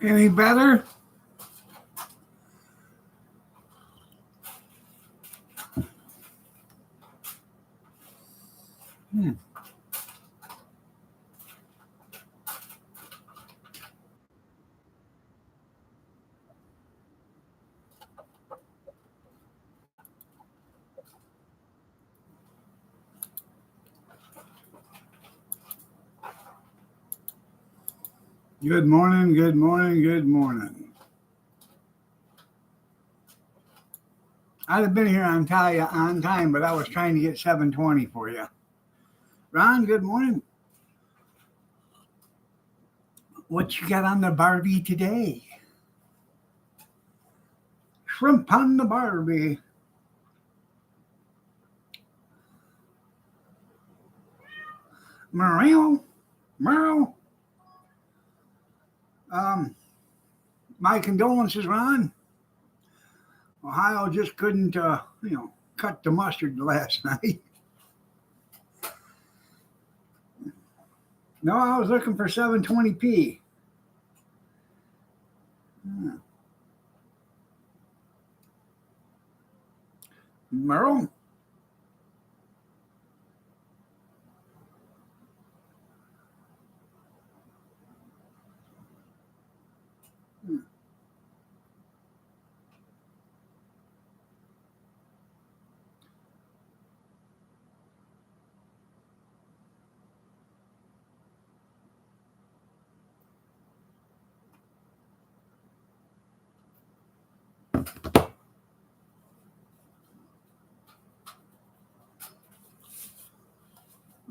Any better? Good morning, good morning, good morning. I'd have been here on time, but I was trying to get 7:20 for you. Ron, good morning. What you got on the Barbie today? Shrimp on the Barbie. Merle. My condolences, Ron. Ohio just couldn't, cut the mustard last night. No, I was looking for 720p. Merle?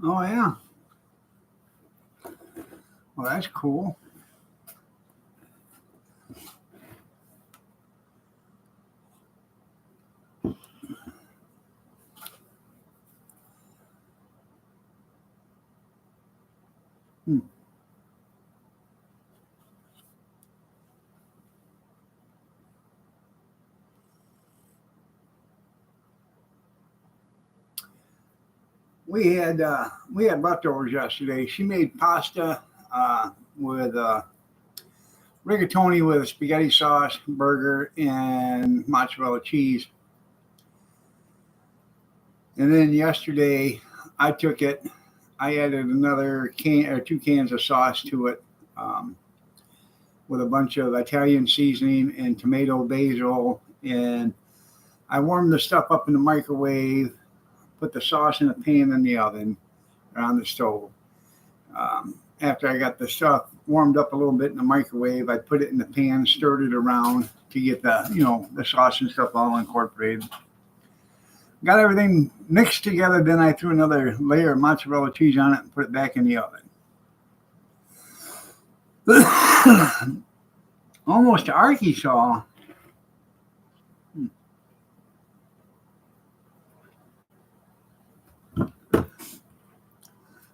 Oh, yeah. Well, that's cool. We had leftovers yesterday. She made pasta with rigatoni with spaghetti sauce, burger, and mozzarella cheese. And then yesterday, I took it. I added another can or 2 cans of sauce to it, with a bunch of Italian seasoning and tomato basil. And I warmed the stuff up in the microwave. Put the sauce in a pan in the oven or on the stove. After I got the stuff warmed up a little bit in the microwave, I put it in the pan, stirred it around to get the sauce and stuff all incorporated. Got everything mixed together. Then I threw another layer of mozzarella cheese on it and put it back in the oven. Almost to Arkansas.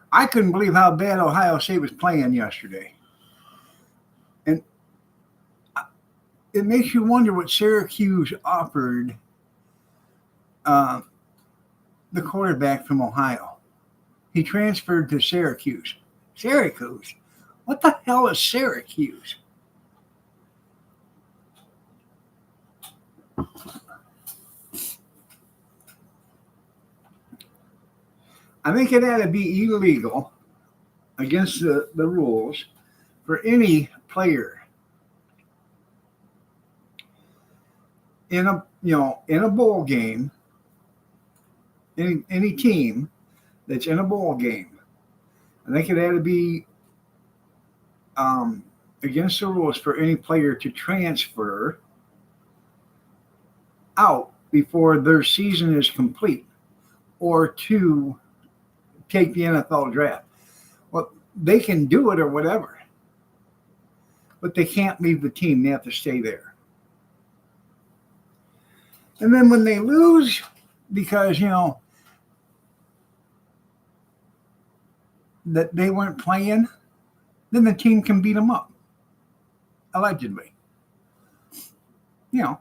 I couldn't believe how bad Ohio State was playing yesterday. And it makes you wonder what Syracuse offered the quarterback from Ohio. He transferred to Syracuse. Syracuse? What the hell is Syracuse? I think it had to be illegal against the rules for any player in a bowl game, any team that's in a bowl game. I think it had to be against the rules for any player to transfer out before their season is complete or to take the NFL draft. Well, they can do it or whatever, but they can't leave the team. They have to stay there. And then when they lose, because, that they weren't playing, then the team can beat them up, allegedly. The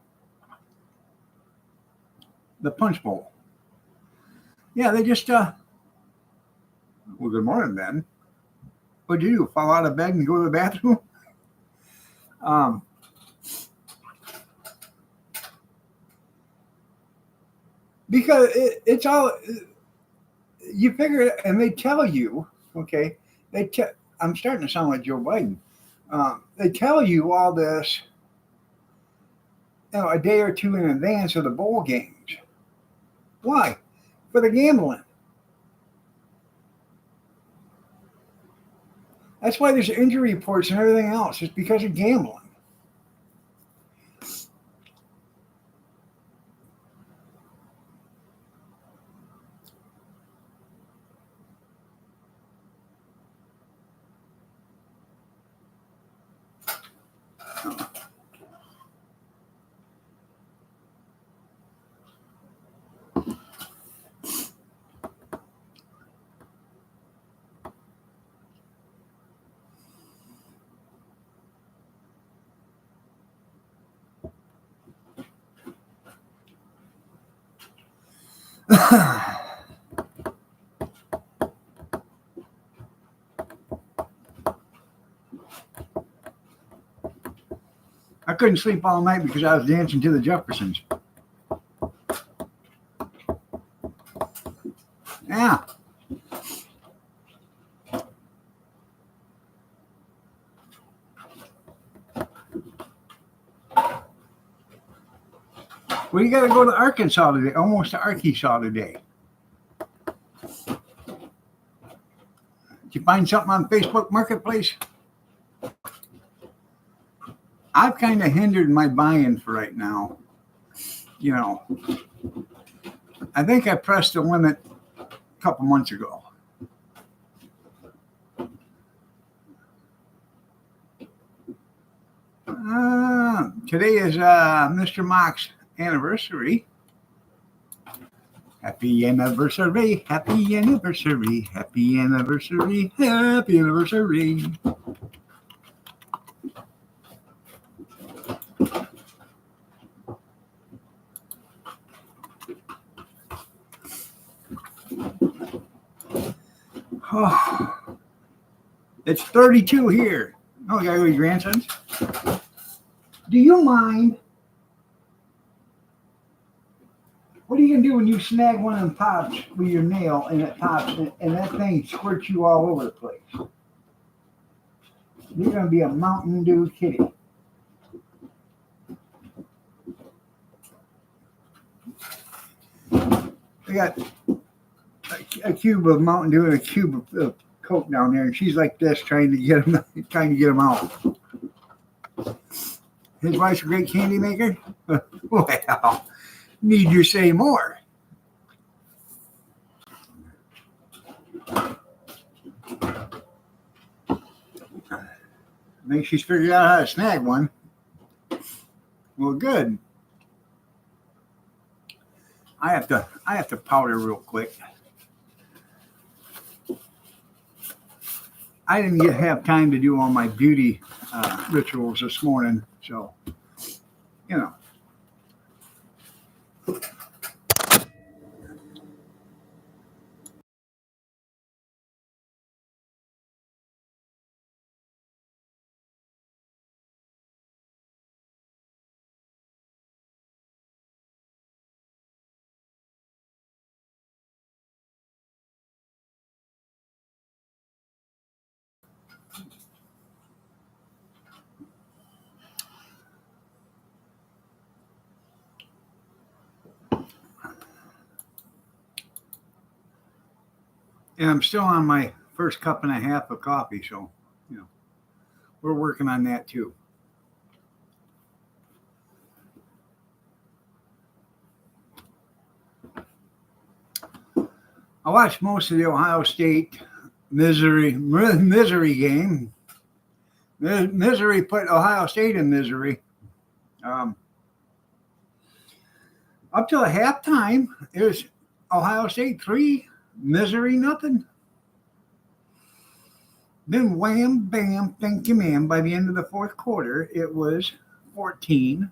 punch bowl. Yeah, they just, well, good morning, Ben. What'd you do? Fall out of bed and go to the bathroom? Um, because it's all you figure it, and they tell you, okay, I'm starting to sound like Joe Biden. They tell you all this, a day or two in advance of the bowl games. Why? For the gambling. That's why there's injury reports and everything else. It's because of gambling. I couldn't sleep all night because I was dancing to the Jeffersons. Yeah. Well, you got to go to Arkansas today, almost to Arkansas today. Did you find something on Facebook Marketplace? I've kind of hindered my buying for right now. I think I pressed the limit a couple months ago. Today is Mr. Mock's anniversary. Happy anniversary, happy anniversary, happy anniversary, happy anniversary. Oh, it's 32 here. Oh, you gotta go to your grandsons? Do you mind? What are you gonna do when you snag one of them pops with your nail and it pops and that thing squirts you all over the place? You're gonna be a Mountain Dew kitty. I got a cube of Mountain Dew and a cube of Coke down there, and she's like this, trying to get him out. His wife's a great candy maker. Well, need you say more? I think she's figured out how to snag one. Well, good. I have to powder real quick. I didn't have time to do all my beauty rituals this morning, so And I'm still on my first cup and a half of coffee, so we're working on that too. I watched most of the Ohio State misery game. Misery put Ohio State in misery. Up till halftime, it was Ohio State 3, misery nothing. Then wham, bam, thank you, ma'am. By the end of the fourth quarter, it was 14-3.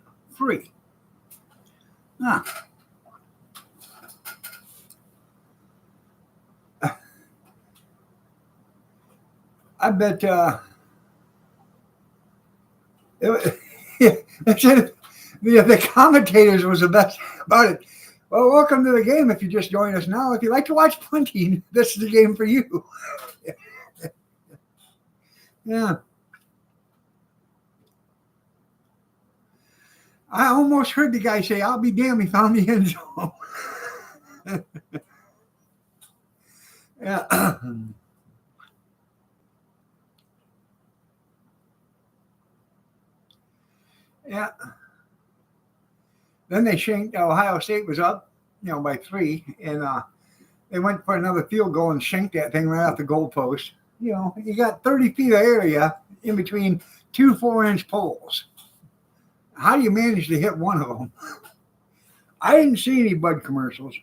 I bet They said the commentators was the best about it. Well, welcome to the game. If you just joined us now, if you like to watch punting, this is the game for you. Yeah. I almost heard the guy say, "I'll be damned, he found the end zone." Yeah. Yeah. Then they shanked. Ohio State was up, by 3, and they went for another field goal and shanked that thing right off the goalpost. You got 30 feet of area in between 2 4-inch poles. How do you manage to hit one of them? I didn't see any Bud commercials.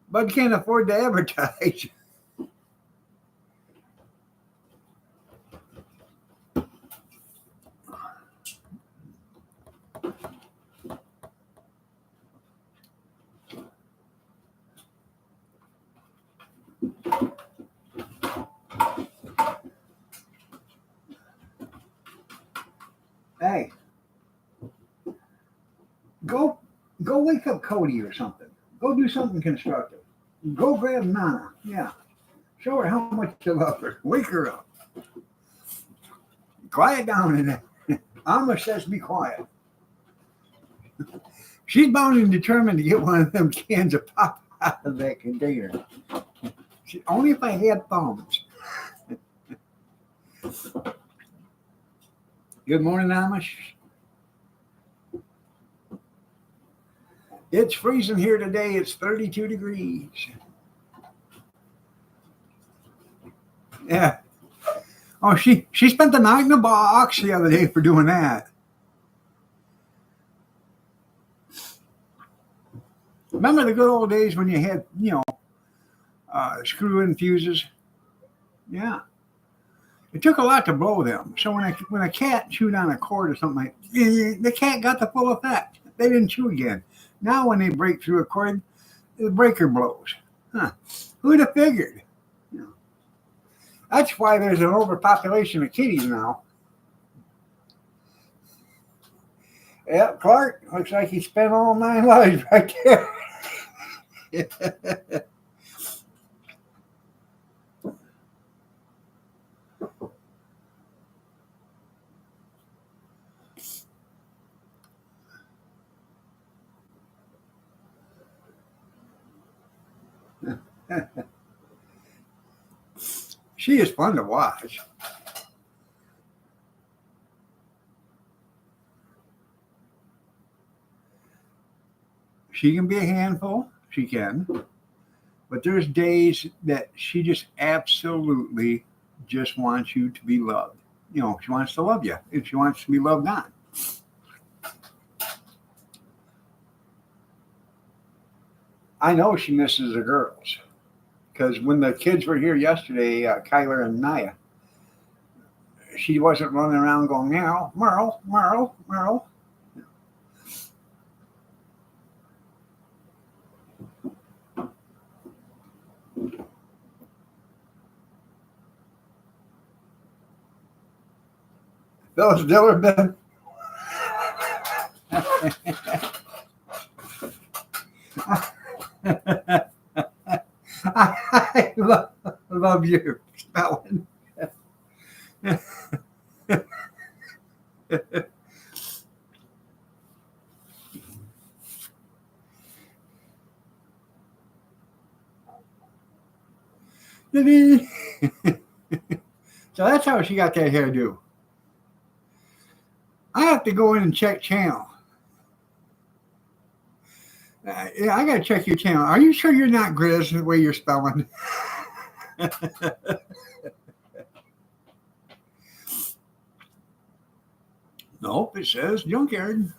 Bud can't afford to advertise. Hey, go wake up Cody or something. Go do something constructive. Go grab Nana. Yeah. Show her how much you love her. Wake her up. Quiet down in there. Alma says be quiet. She's bound and determined to get one of them cans of pop out of that container. Only if I had thumbs. Good morning, Amish. It's freezing here today. It's 32 degrees. Yeah. Oh, she spent the night in the box the other day for doing that. Remember the good old days when you had, screw-in fuses? Yeah. It took a lot to blow them. So when a cat chewed on a cord or something the cat got the full effect. They didn't chew again. Now when they break through a cord, the breaker blows. Huh. Who'd have figured? That's why there's an overpopulation of kitties now. Yeah, Clark, looks like he spent all 9 lives right there. She is fun to watch. She can be a handful. She can. But there's days that she just absolutely just wants you to be loved. She wants to love you. And she wants to be loved on. I know she misses the girls. Because when the kids were here yesterday, Kyler and Naya, she wasn't running around going, meow, Merle, Merle, Merle. Phyllis Diller been. I love your spelling. So that's how she got that hairdo. I have to go in and check channel. Yeah, I got to check your channel. Are you sure you're not Grizz the way you're spelling? Nope, it says junkyard.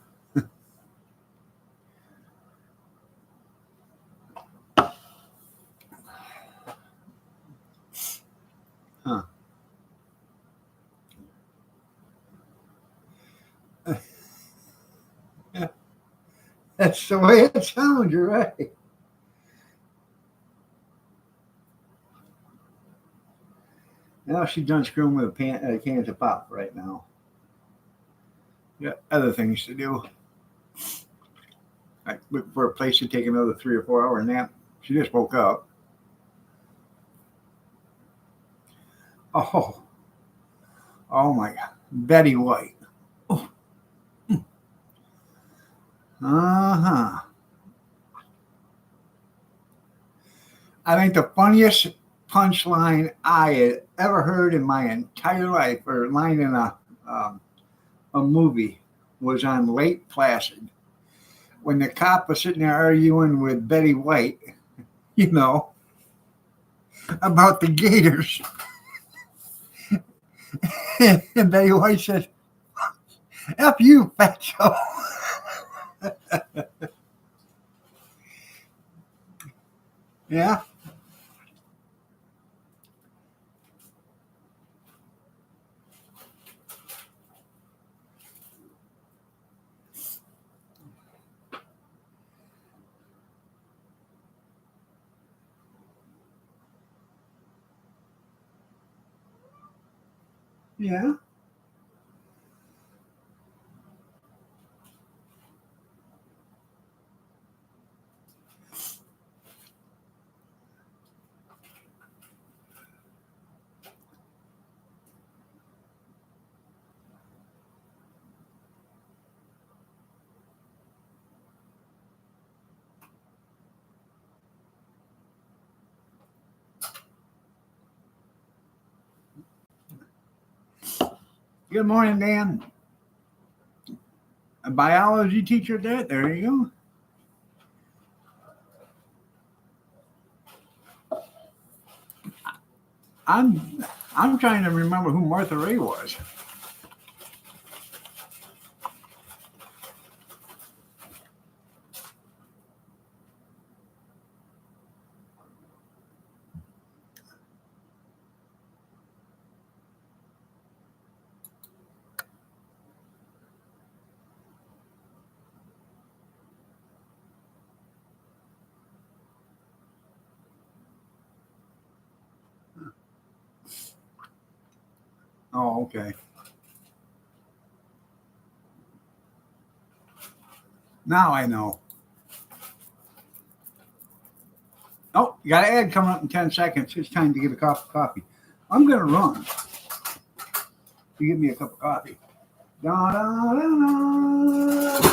Huh. That's the way it sounds. You're right. Now she's done screwing with cans of pop right now. Got other things to do. I look for a place to take another 3 or 4 hour nap. She just woke up. Oh, oh my God. Betty White. Oh. Uh-huh. I think the funniest punchline I had ever heard in my entire life, or line in a movie, was on Lake Placid when the cop was sitting there arguing with Betty White, you know, about the gators. And Betty White says, F you, fatso. Yeah, yeah, Good morning, Dan. A biology teacher there you go. I'm trying to remember who Martha Ray was. Oh, okay. Now I know. Oh, you got an ad coming up in 10 seconds. It's time to get a cup of coffee. I'm going to run. You give me a cup of coffee. Da, da, da, da.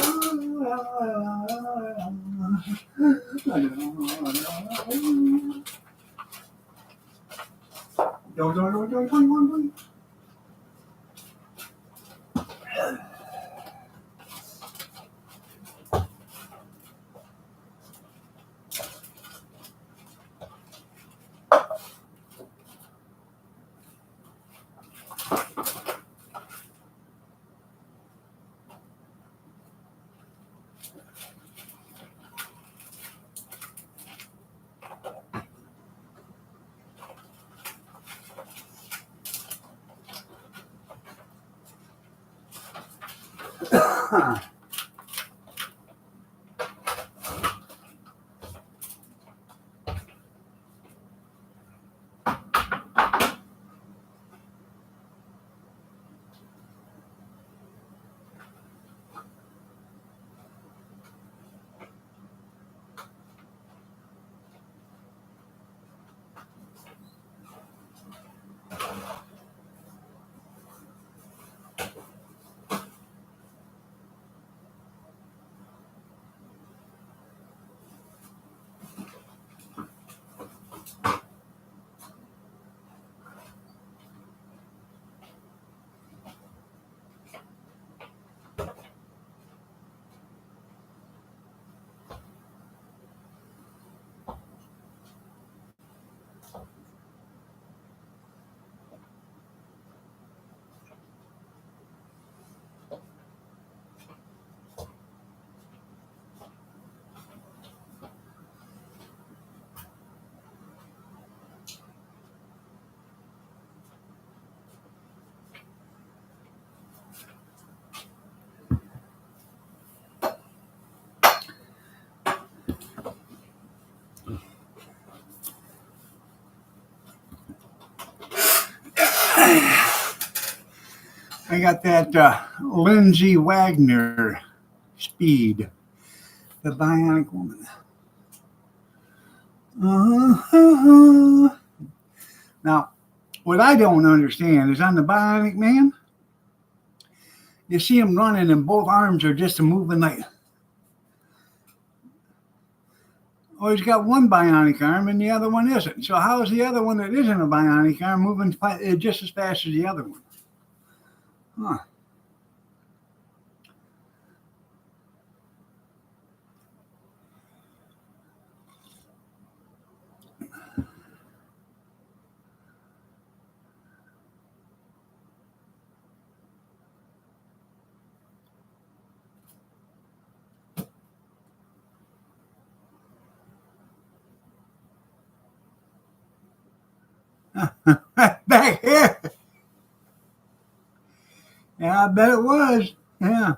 I got that Lindsay Wagner speed, the Bionic Woman. Uh-huh. Now, what I don't understand is on the Bionic Man, you see him running and both arms are just moving like, oh, he's got one bionic arm and the other one isn't. So how is the other one that isn't a bionic arm moving just as fast as the other one? Huh. Back here. Yeah, I bet it was. Yeah.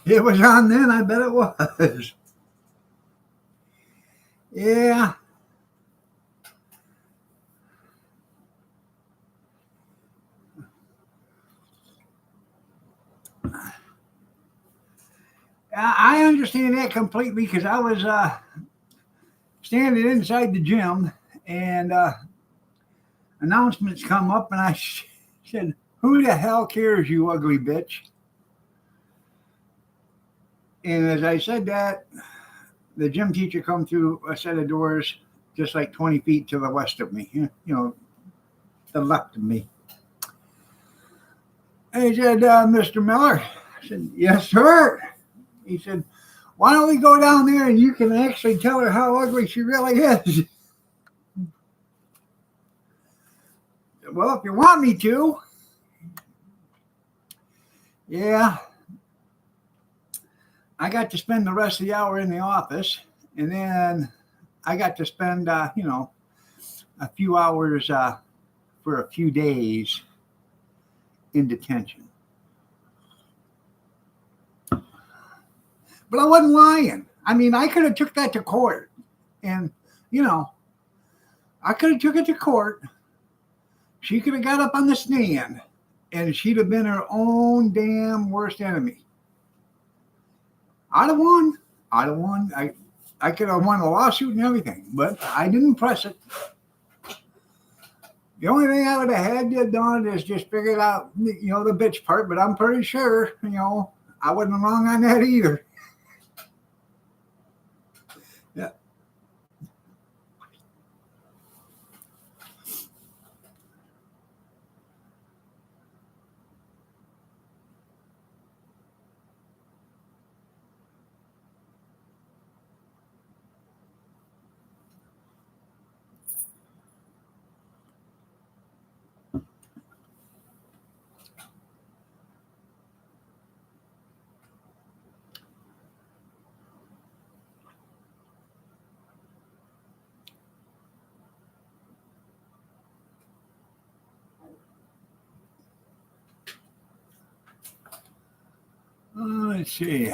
It was on then, I bet it was. Yeah. I understand that completely because I was standing inside the gym and announcements come up and I said, "Who the hell cares, you ugly bitch?" And as I said that, the gym teacher come through a set of doors just like 20 feet to the west of me, the left of me. And he said, "Mr. Miller." I said, "Yes, sir." He said, "Why don't we go down there and you can actually tell her how ugly she really is?" Well, if you want me to. Yeah. I got to spend the rest of the hour in the office, and then I got to spend, a few hours for a few days in detention. But I wasn't lying. I mean, I could have took that to court, and I could have took it to court. She could have got up on the stand, and she'd have been her own damn worst enemy. I'd have won. I could have won a lawsuit and everything, but I didn't press it. The only thing I would have had to have done is just figured out, the bitch part, but I'm pretty sure, I wasn't wrong on that either. Yeah. Let's see.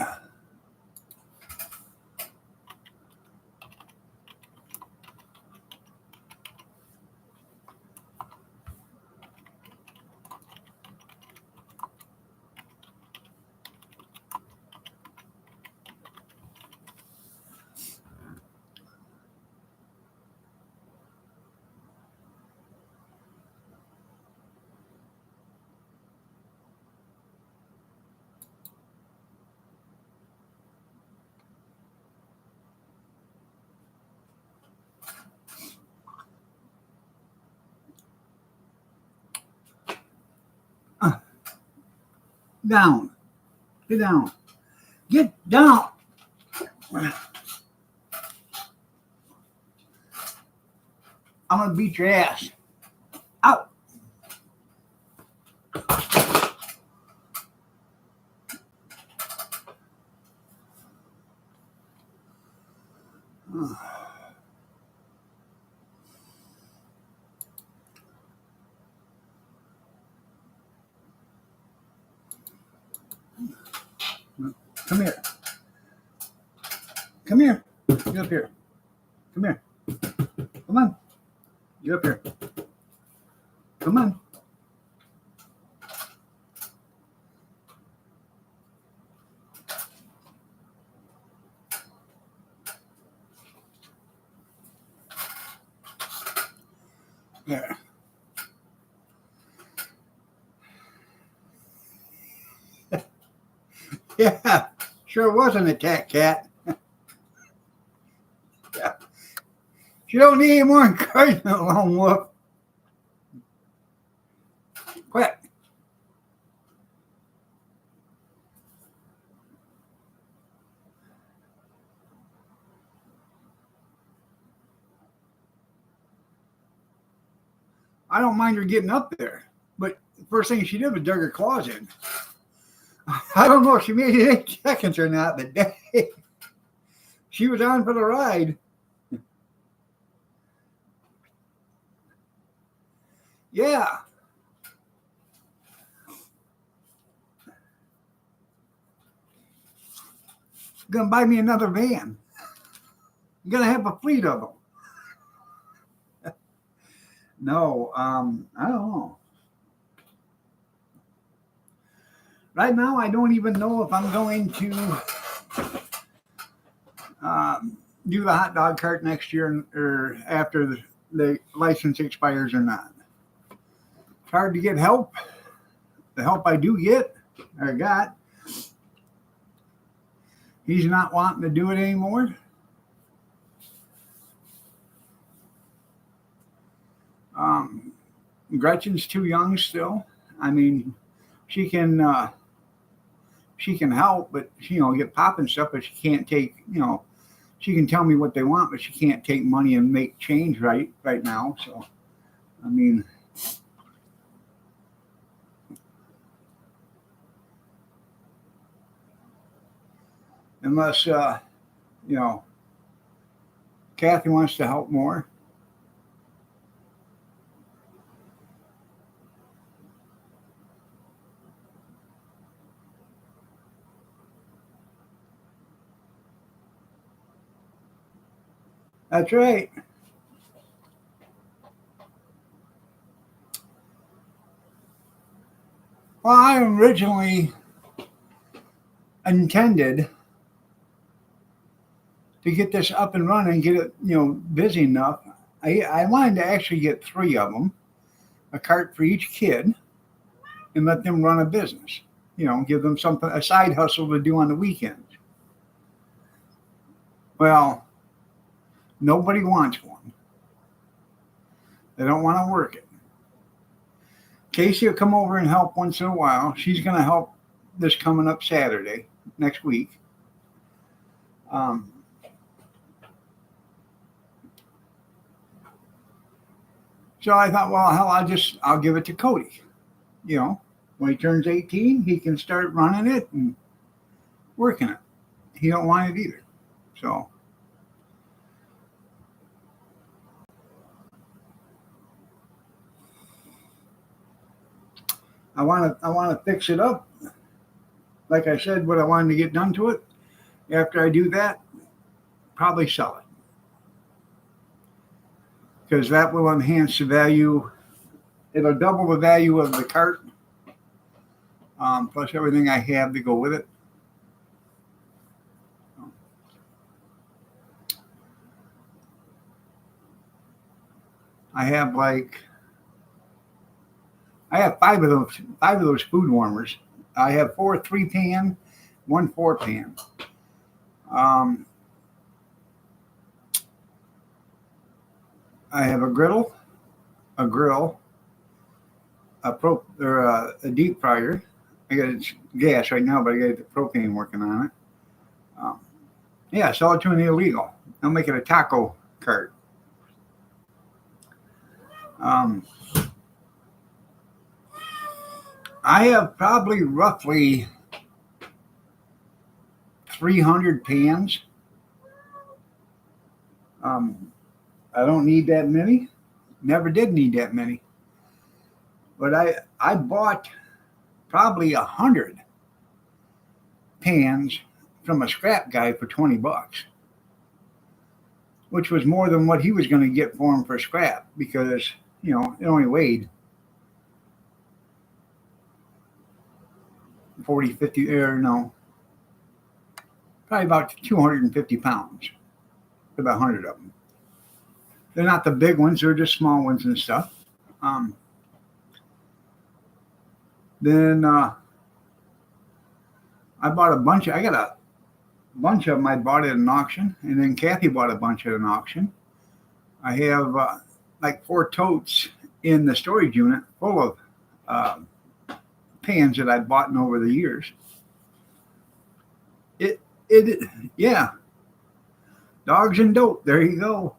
Down. Get down. Get down. I'm going to beat your ass. Out. Come here. Come here. Get up here. Come here. Come on. Get up here. Come on. There. Yeah, sure was an attack cat. Yeah. You don't need any more encouragement, Lone Wolf. Quit. I don't mind her getting up there, but the first thing she did was dug her claws in. I don't know if she made it 8 seconds or not, but hey, she was on for the ride. Yeah. Gonna buy me another van. I'm gonna have a fleet of them. No, I don't know. Right now, I don't even know if I'm going to do the hot dog cart next year or after the license expires or not. It's hard to get help. The help I do get, or got, he's not wanting to do it anymore. Gretchen's too young still. I mean, she can help, but get popping stuff, but she can't take, she can tell me what they want, but she can't take money and make change right now. So, I mean, unless, Kathy wants to help more. That's right. Well, I originally intended to get this up and running, get it, busy enough. I wanted to actually get 3 of them, a cart for each kid, and let them run a business. Give them something, a side hustle to do on the weekends. Well, nobody wants one. They don't want to work it. Casey will come over and help once in a while. She's going to help this coming up Saturday, next week. So I thought, well, hell, I'll give it to Cody. When he turns 18, he can start running it and working it. He don't want it either. So I want to fix it up. Like I said, what I wanted to get done to it. After I do that, probably sell it. Because that will enhance the value. It'll double the value of the cart, plus everything I have to go with it. I have 5 of those food warmers. I have 4 3-pan, 1 4-pan. I have a grill, a deep fryer. I got it gas right now, but I got the propane working on it. Yeah, sell it to an illegal. I'll make it a taco cart. I have probably roughly 300 pans. I don't need that many. Never did need that many. But I bought probably 100 pans from a scrap guy for $20, which was more than what he was going to get for him for scrap because, it only weighed 40, 50, or no, probably about 250 pounds, about 100 of them. They're not the big ones, they're just small ones and stuff. Then I bought I got a bunch of them I bought at an auction, and then Kathy bought a bunch at an auction. I have like 4 totes in the storage unit full of pans that I've bought over the years. Yeah. Dogs and dope. There you go.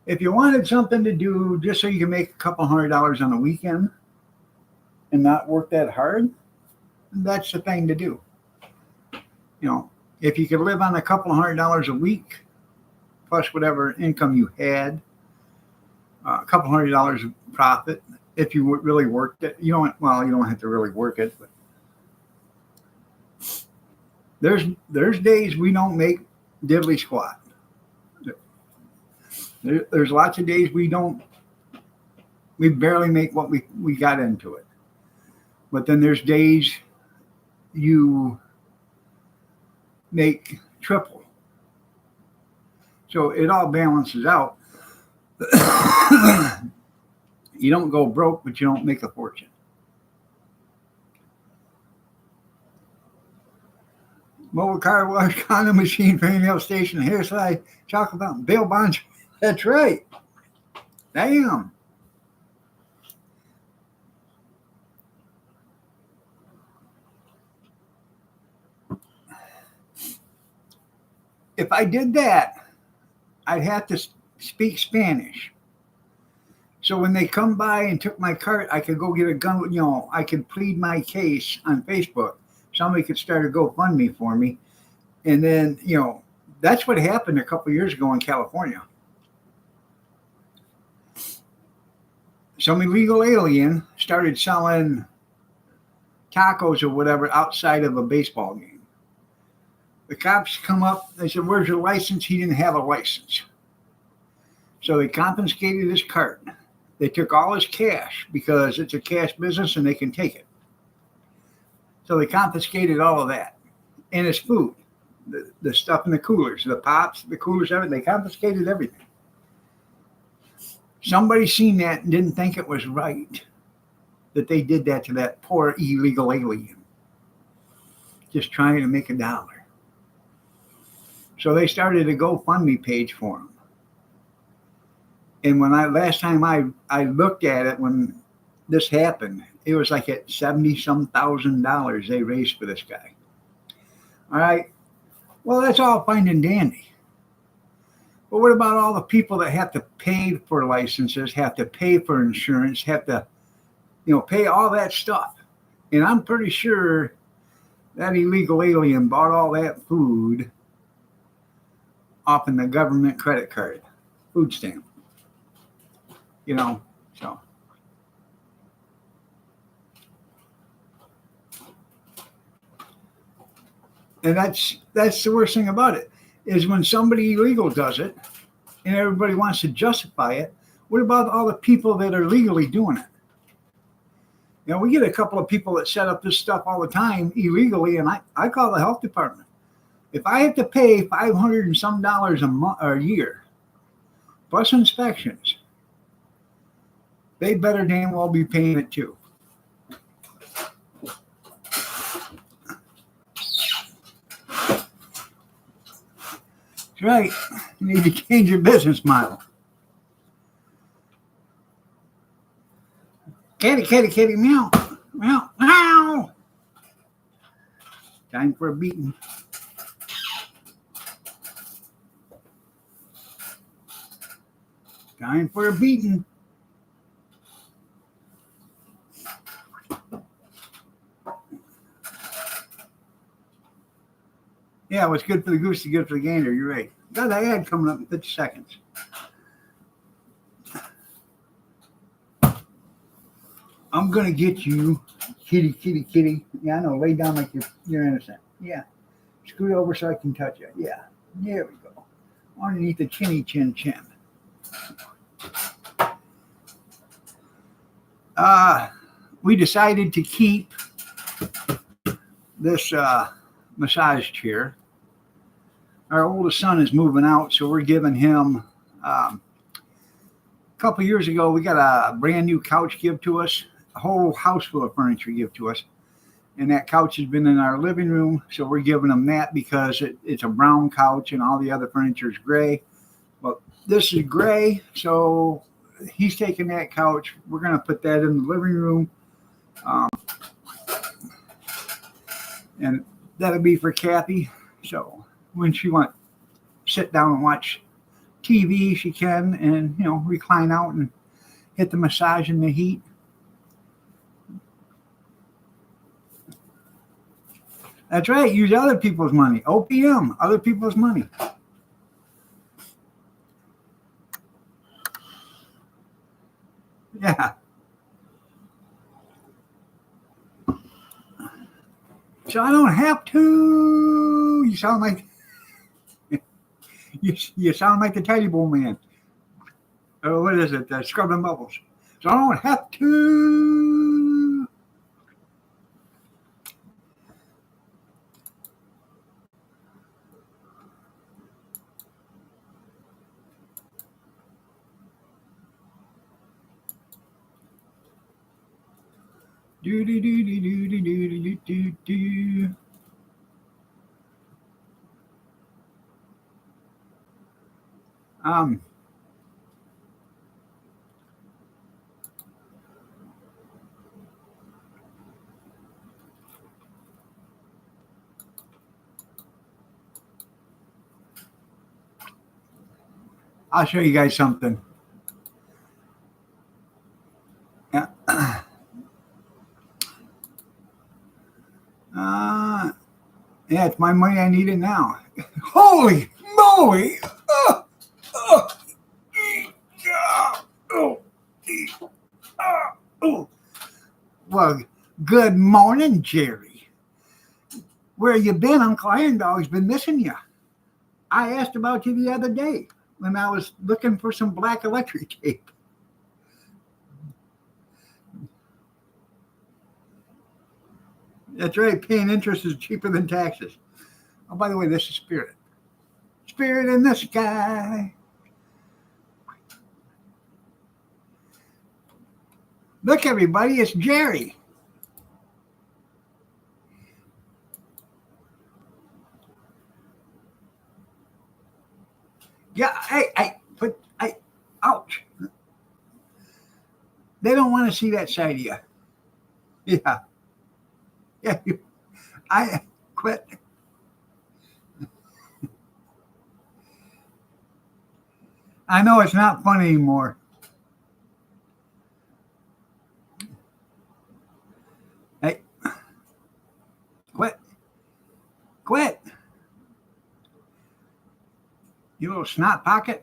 If you wanted something to do just so you can make a couple $100 on a weekend and not work that hard, that's the thing to do. If you could live on a couple $100 a week plus whatever income you had, a couple $100 of profit, if you really worked it, you don't have to really work it, but there's days we don't make diddly squat. There's lots of days we barely make what we got into it. But then there's days you make triple. So it all balances out. You don't go broke, but you don't make a fortune. Mobile car wash, condom machine, fingernail station, hair salon, chocolate fountain, bail bonds. That's right. Damn. If I did that, I'd have to speak Spanish. So when they come by and took my cart, I could go get a gun. I could plead my case on Facebook. Somebody could start a GoFundMe for me. And then, that's what happened a couple of years ago in California. Some illegal alien started selling tacos or whatever outside of a baseball game. The cops come up, they said, "Where's your license?" He didn't have a license. So they confiscated his cart. They took all his cash because it's a cash business and they can take it. So they confiscated all of that and his food, the stuff in the coolers, the pops, the coolers, everything. They confiscated everything. Somebody seen that and didn't think it was right that they did that to that poor illegal alien, just trying to make $1. So they started a GoFundMe page for him. And when last time I looked at it when this happened, it was like at $70-some thousand they raised for this guy. All right. Well, that's all fine and dandy. But what about all the people that have to pay for licenses, have to pay for insurance, have to, pay all that stuff? And I'm pretty sure that illegal alien bought all that food off in the government credit card, food stamp. So. And that's the worst thing about it, is when somebody illegal does it and everybody wants to justify it. What about all the people that are legally doing it? We get a couple of people that set up this stuff all the time illegally, and I call the health department. If I have to pay $500 and some a month or a year, plus inspections, they better damn well be paying it too. That's right. You need to change your business model. Kitty, meow, meow, meow. Time for a beating. Time for a beating. Yeah, what's good for the goose is good for the gander. You're right. Got an ad coming up in 50 seconds. I'm going to get you, kitty, kitty, kitty. Yeah, I know. Lay down like you're innocent. Yeah. Scoot over so I can touch you. Yeah. There we go. Underneath the chinny chin chin. We decided to keep this massage chair. Our oldest son is moving out, so we're giving him. A couple years ago, we got a brand new couch give to us, a whole house full of furniture give to us, and that couch has been in our living room, so we're giving him that because it's a brown couch and all the other furniture is gray. But this is gray, so he's taking that couch. We're going to put that in the living room. And that'll be for Kathy. So when she wants to sit down and watch TV, she can, and recline out and hit the massage in the heat. That's right. Use other people's money. OPM, other people's money. Yeah. So I don't have to. You sound like you sound like the Teddy Bowl man. Oh, what is it? Scrubbing bubbles. So I don't have to. Do do do do do do do do do. I'll show you guys something. Yeah. Yeah, it's my money. I need it now. Holy moly! Well, good morning, Jerry. Where you been? Uncle Iron Dog's been missing you. I asked about you the other day when I was looking for some black electric tape. That's right. Paying interest is cheaper than taxes. Oh, by the way, this is Spirit. Spirit in the sky. Look, everybody, it's Jerry. Yeah, ouch. They don't want to see that side of you. Yeah. Yeah, I quit. I know it's not fun anymore. Hey, quit. Quit. You little snot pocket.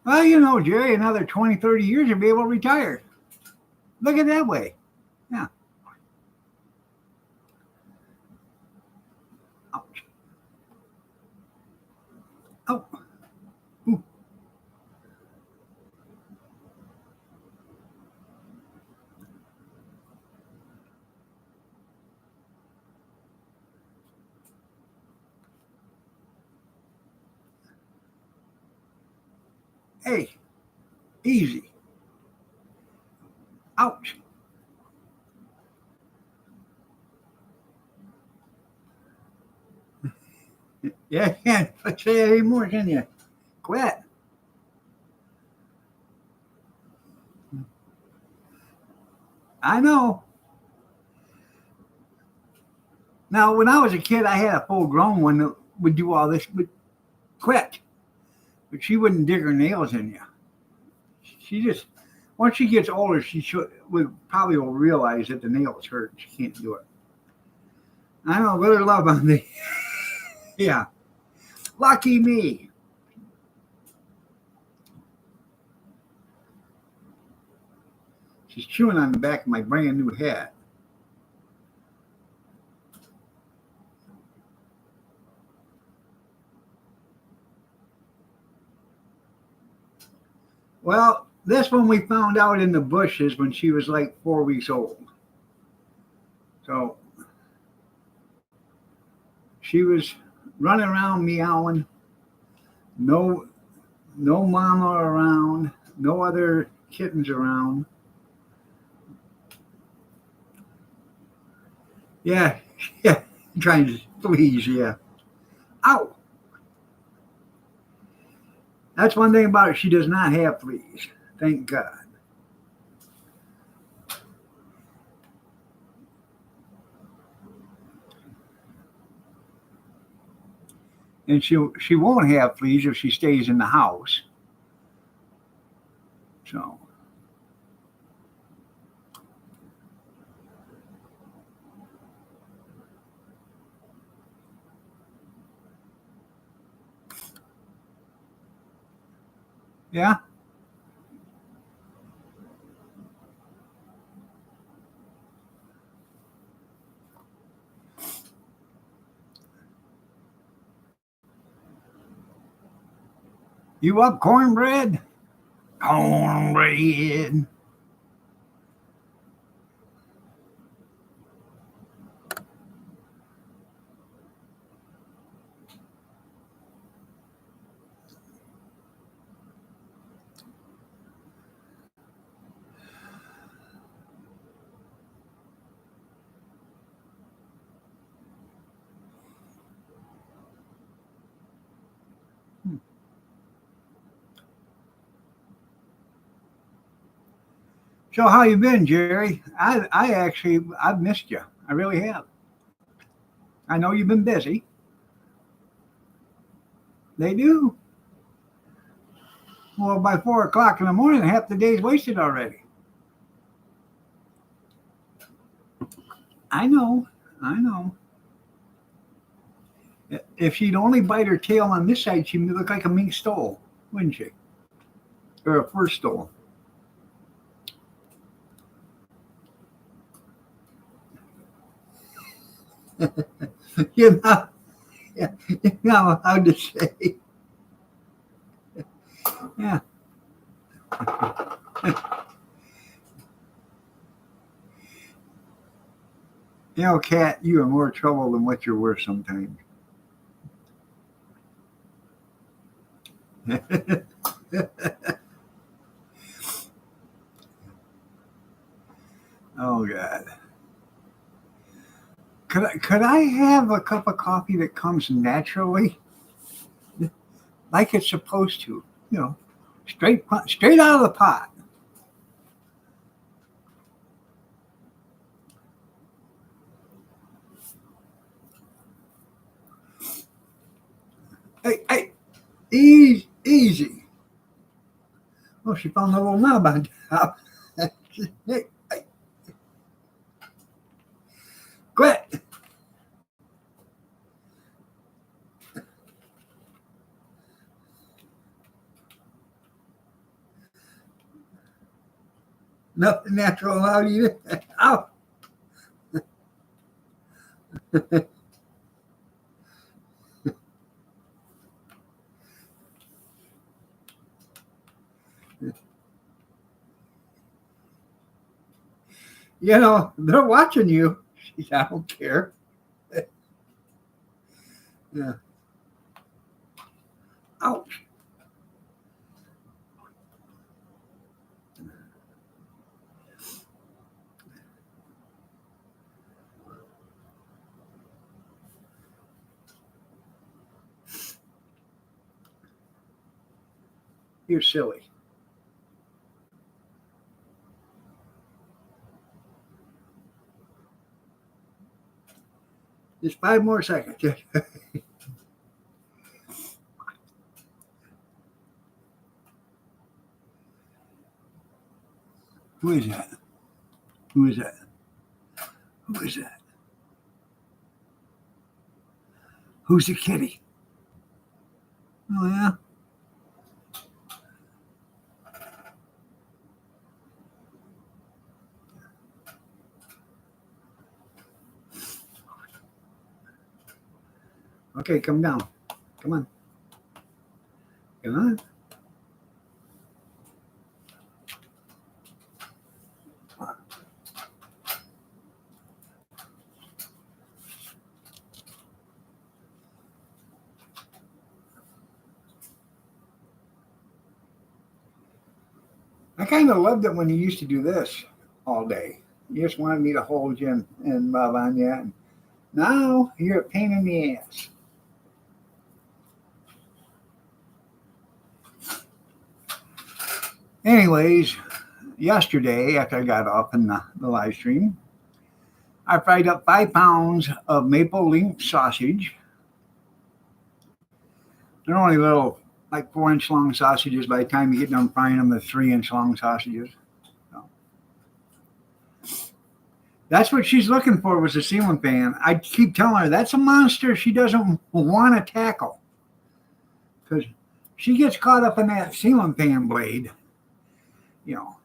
Well, Jerry, another 20, 30 years, you'll be able to retire. Look at it that way. Yeah. Ouch. Oh. Ooh. Hey, easy. Ouch. Yeah, you can't say it anymore, can you? Quit. I know. Now, when I was a kid, I had a full-grown one that would do all this, but quit. But she wouldn't dig her nails in you. She just, once she gets older, probably will realize that the nails hurt. She can't do it. I know, let her love on me. Yeah. Lucky me. She's chewing on the back of my brand new hat. Well, this one we found out in the bushes when she was like 4 weeks old. So she was running around meowing. No mama around. No other kittens around. Yeah, yeah, trying to please, yeah. Ow! That's one thing about it. She does not have fleas. Thank God. And she won't have fleas if she stays in the house. So yeah. You up, cornbread? Cornbread. So how you been, Jerry? I've missed you. I really have. I know you've been busy. They do. Well, by 4 o'clock in the morning, half the day's wasted already. I know. I know. If she'd only bite her tail on this side, she'd look like a mink stole, wouldn't she? Or a fur stole. you know, you know how to say. Yeah. You know, Cat, you are more trouble than what you're worth sometimes. Oh God. Could I have a cup of coffee that comes naturally, like it's supposed to? You know, straight out of the pot. Hey, easy, easy. Oh, she found a little knob on top. Hey, quit. Nothing natural allowed you to. Ow. You know, they're watching you. I don't care. Yeah. Ouch. You're silly. Just 5 more seconds. Who is that? Who is that? Who is that? Who's the kitty? Oh, yeah. Okay, come down. Come on. Come on. I kind of loved it when you used to do this all day. You just wanted me to hold you and love on you. And now you're a pain in the ass. Anyways, yesterday after I got up in the live stream, I fried up 5 pounds of maple leaf sausage. They're only little, like 4 inch long sausages. By the time you get done frying them, they're 3 inch long sausages. So that's what she's looking for, was a ceiling fan. I keep telling her that's a monster she doesn't want to tackle, because she gets caught up in that ceiling fan blade. You know,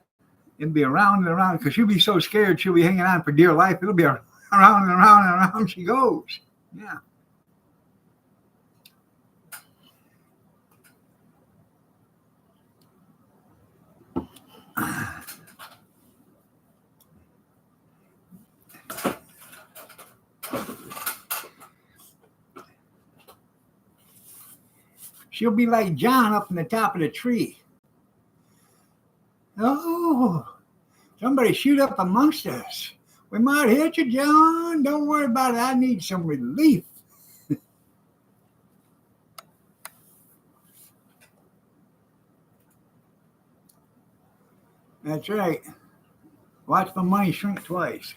it'll be around and around, because she'll be so scared she'll be hanging on for dear life. It'll be around and around and around she goes. Yeah. She'll be like John up in the top of the tree. Oh, somebody shoot up amongst us. We might hit you, John. Don't worry about it. I need some relief. That's right. Watch the money shrink twice.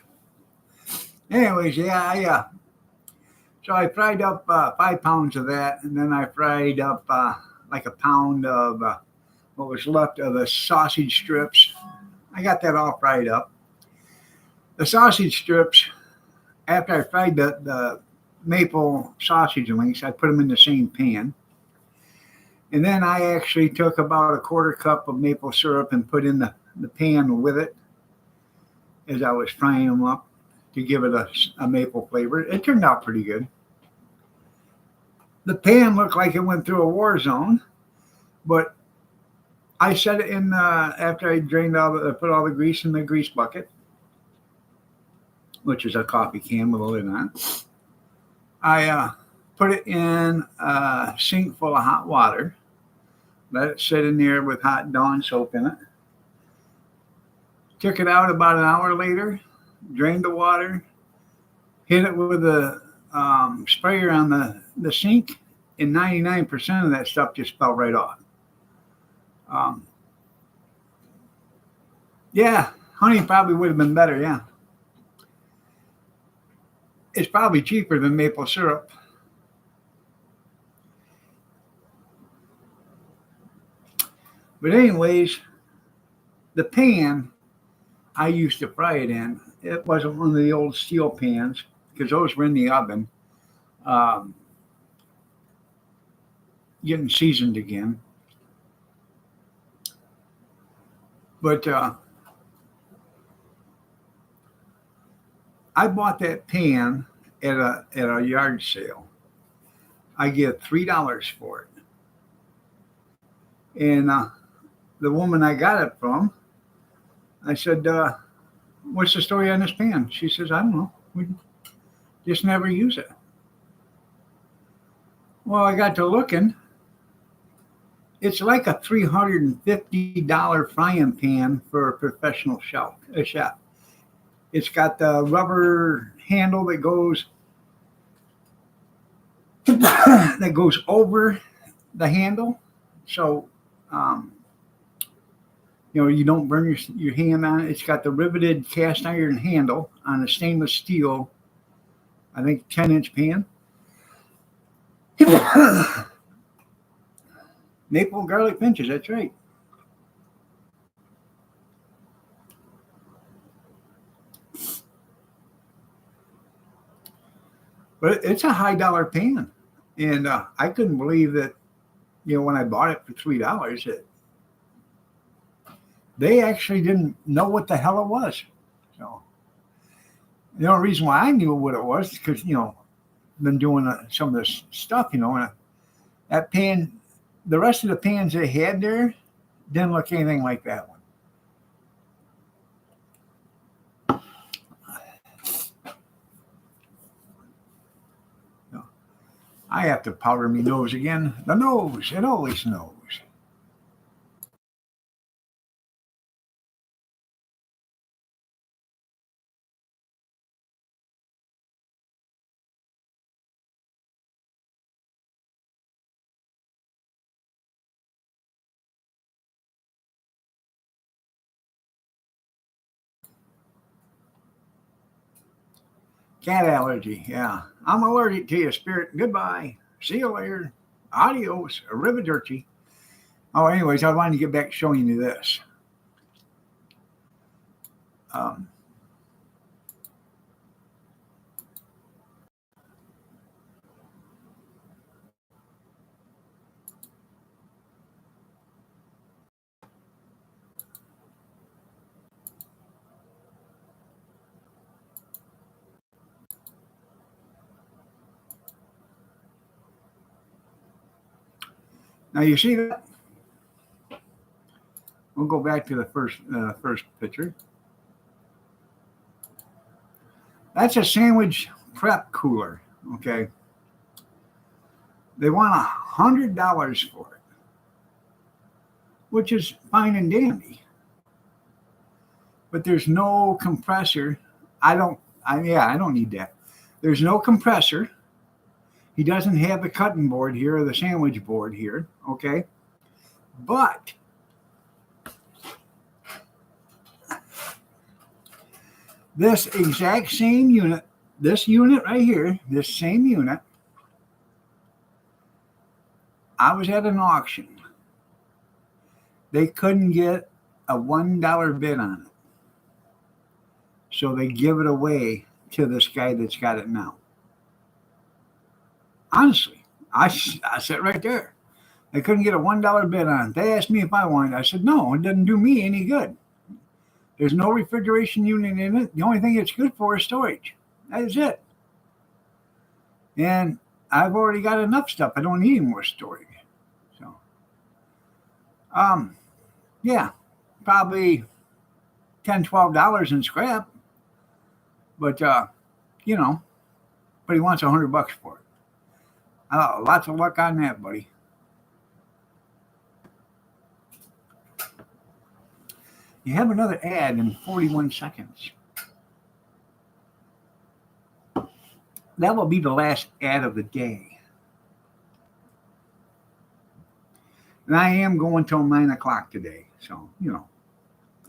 Anyways, yeah, so I fried up 5 pounds of that, and then I fried up like a pound of what was left of the sausage strips. I got that all fried up. The sausage strips, after I fried the maple sausage links, I put them in the same pan. And then I actually took about a quarter cup of maple syrup and put in the pan with it as I was frying them up to give it a maple flavor. It turned out pretty good. The pan looked like it went through a war zone, but I set it in after I drained put all the grease in the grease bucket, which is a coffee can with a lid on. I put it in a sink full of hot water, let it sit in there with hot Dawn soap in it. Took it out about an hour later, drained the water, hit it with a sprayer on the sink, and 99% of that stuff just fell right off. Yeah, honey probably would have been better, yeah. It's probably cheaper than maple syrup. But anyways, the pan I used to fry it in, it wasn't one of the old steel pans, because those were in the oven, getting seasoned again. But I bought that pan at a yard sale. I get $3 for it. And the woman I got it from, I said, what's the story on this pan? She says, I don't know. We just never use it. Well, I got to looking. It's like a $350 frying pan for a professional chef. It's got the rubber handle that goes over the handle, so you don't burn your hand on it. It's got the riveted cast iron handle on a stainless steel, I think 10-inch pan. Maple garlic pinches, that's right. But it's a high dollar pan. And I couldn't believe that, when I bought it for $3, they actually didn't know what the hell it was. So the only reason why I knew what it was is because been doing some of this stuff, and that pan, the rest of the pans they had there didn't look anything like that one. I have to powder my nose again. The nose, it always knows. Cat allergy, yeah. I'm allergic to you, spirit. Goodbye. See you later. Adios. Arrivederci. Oh, anyways, I wanted to get back showing you this. Um, Now you see that? We'll go back to the first picture. That's a sandwich prep cooler. Okay. They want $100 for it, which is fine and dandy. But there's no compressor. I don't need that. There's no compressor. He doesn't have the cutting board here or the sandwich board here. Okay. But this exact same unit, this unit right here, this same unit, I was at an auction. They couldn't get a $1 bid on it. So they give it away to this guy that's got it now. Honestly, I said right there. They couldn't get a $1 bid on it. They asked me if I wanted it. I said, no, it doesn't do me any good. There's no refrigeration unit in it. The only thing it's good for is storage. That is it. And I've already got enough stuff. I don't need any more storage. So, yeah, probably $10, $12 in scrap. But, but he wants $100 for it. Lots of luck on that, buddy. You have another ad in 41 seconds. That will be the last ad of the day. And I am going till 9 o'clock today. So,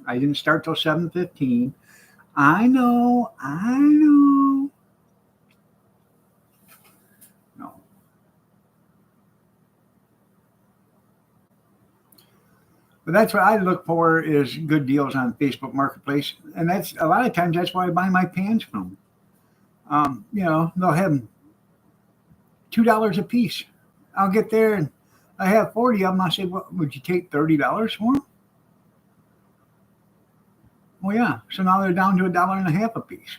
I didn't start till 7:15. I know. No. But that's what I look for is good deals on Facebook Marketplace. And that's a lot of times that's where I buy my pans from. They'll have $2 a piece. I'll get there and I have 40 of them. I say, well, would you take $30 for them? Well, yeah. So now they're down to $1.50 a piece.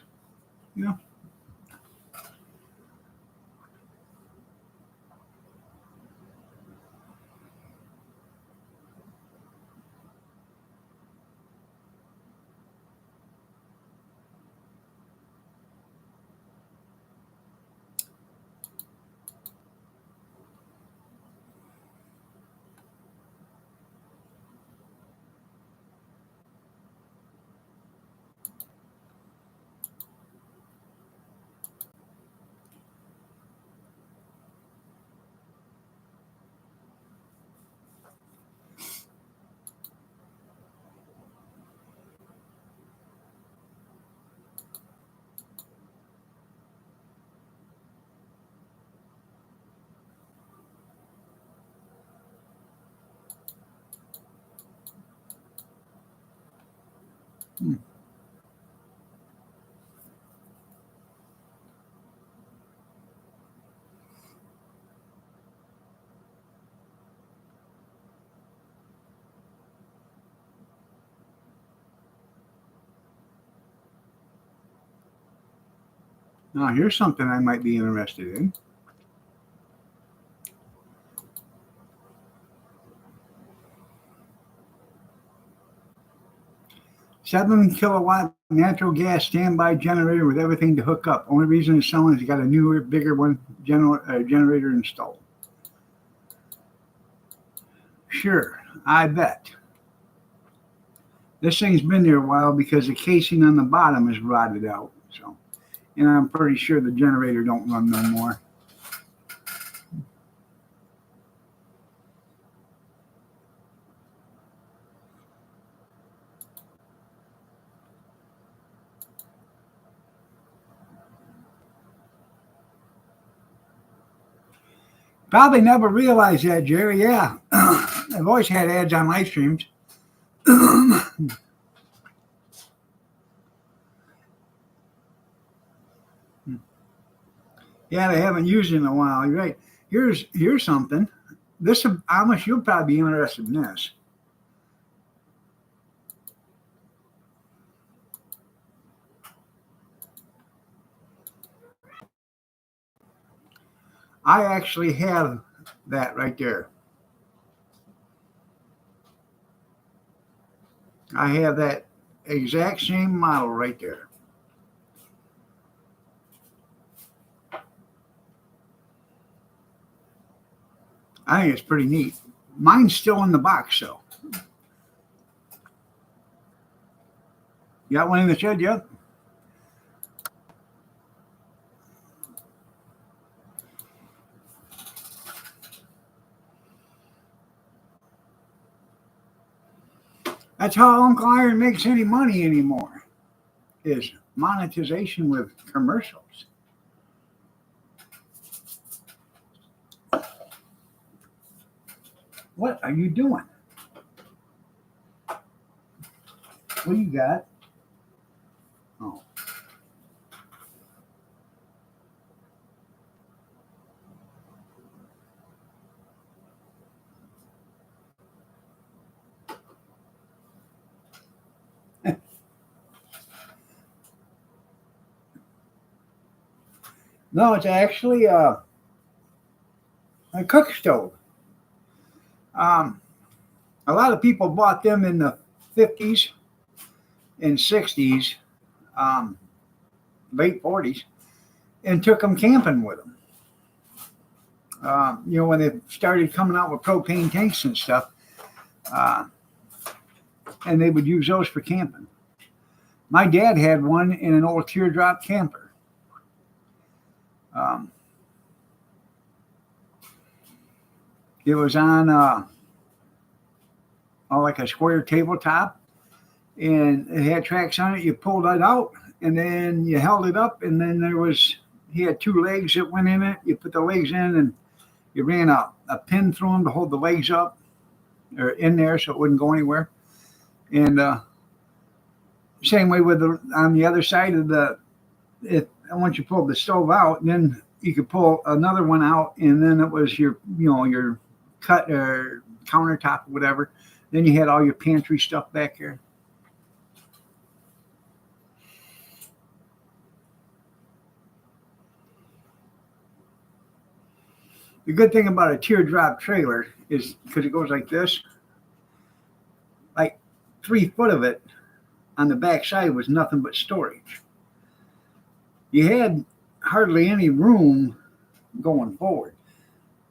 Hmm. Now, here's something I might be interested in. 7 kilowatt natural gas standby generator with everything to hook up. Only reason it's selling is you got a newer, bigger one generator installed. Sure, I bet. This thing's been there a while because the casing on the bottom is rotted out. So, and I'm pretty sure the generator don't run no more. Probably never realized that, Jerry. Yeah, I've always had ads on live streams. Yeah, they haven't used it in a while. You're right. Here's something. This, Amish, you'll probably be interested in this. I actually have that right there. I have that exact same model right there. I think it's pretty neat. Mine's still in the box, though. You got one in the shed yet? That's how Uncle Iron makes any money anymore, is monetization with commercials. What are you doing? What do you got? Oh. No, it's actually a cook stove. Um, a lot of people bought them in the 50s and 60s, um, late 40s, and took them camping with them. When they started coming out with propane tanks and stuff, uh, and they would use those for camping. My dad had one in an old teardrop camper. Um, it was on like a square tabletop, and it had tracks on it. You pulled it out, and then you held it up, and then he had 2 legs that went in it. You put the legs in, and you ran a pin through them to hold the legs up or in there so it wouldn't go anywhere. And same way with on the other side of once you pulled the stove out, then you could pull another one out, and then it was your cut or countertop or whatever. Then you had all your pantry stuff back here. The good thing about a teardrop trailer is because it goes like this, like 3 foot of it on the back side was nothing but storage. You had hardly any room going forward.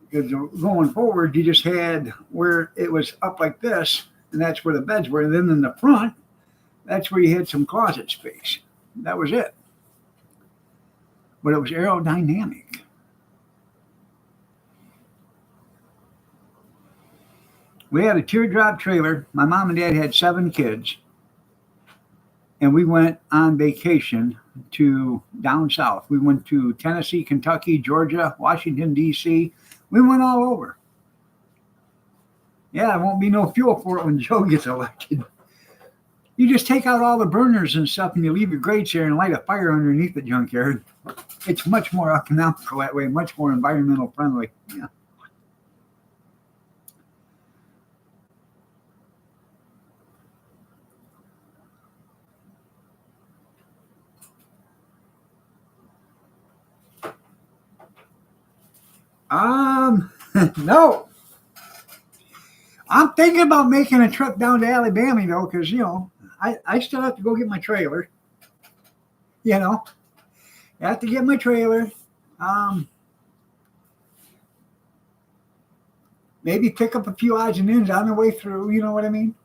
Because going forward, you just had where it was up like this, and that's where the beds were. And then in the front, that's where you had some closet space. That was it. But it was aerodynamic. We had a teardrop trailer. My mom and dad had 7 kids. And we went on vacation to down south. We went to Tennessee, Kentucky, Georgia, Washington, D.C. We went all over. Yeah, there won't be no fuel for it when Joe gets elected. You just take out all the burners and stuff, and you leave your grates there and light a fire underneath the junkyard. It's much more economical that way, much more environmental friendly. Yeah. No, I'm thinking about making a trip down to Alabama, though, because I still have to go get my trailer. You know, I have to get my trailer. Um, Maybe pick up a few odds and ends on the way through. You know what I mean?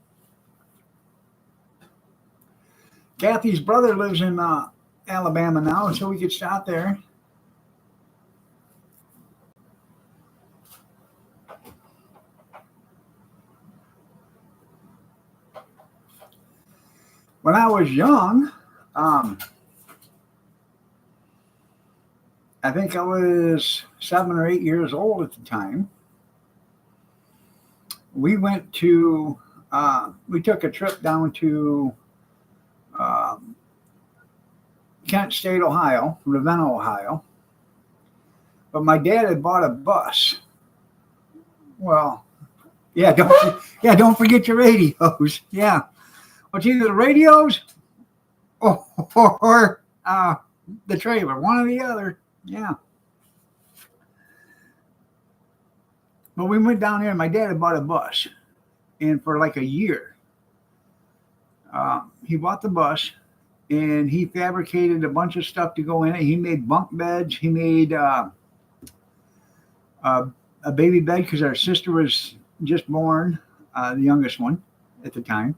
Kathy's brother lives in Alabama now, so we could stop there. When I was young, um, I think I was 7 or 8 years old at the time. We went to, we took a trip down to um, Kent State, Ohio, Ravenna, Ohio. But my dad had bought a bus. Well, yeah, don't forget your radios. Yeah, well, it's either the radios or the trailer, one or the other. Yeah. But we went down there, and my dad had bought a bus, and for like a year, he bought the bus, and he fabricated a bunch of stuff to go in it. He made bunk beds. He made a baby bed because our sister was just born, the youngest one at the time.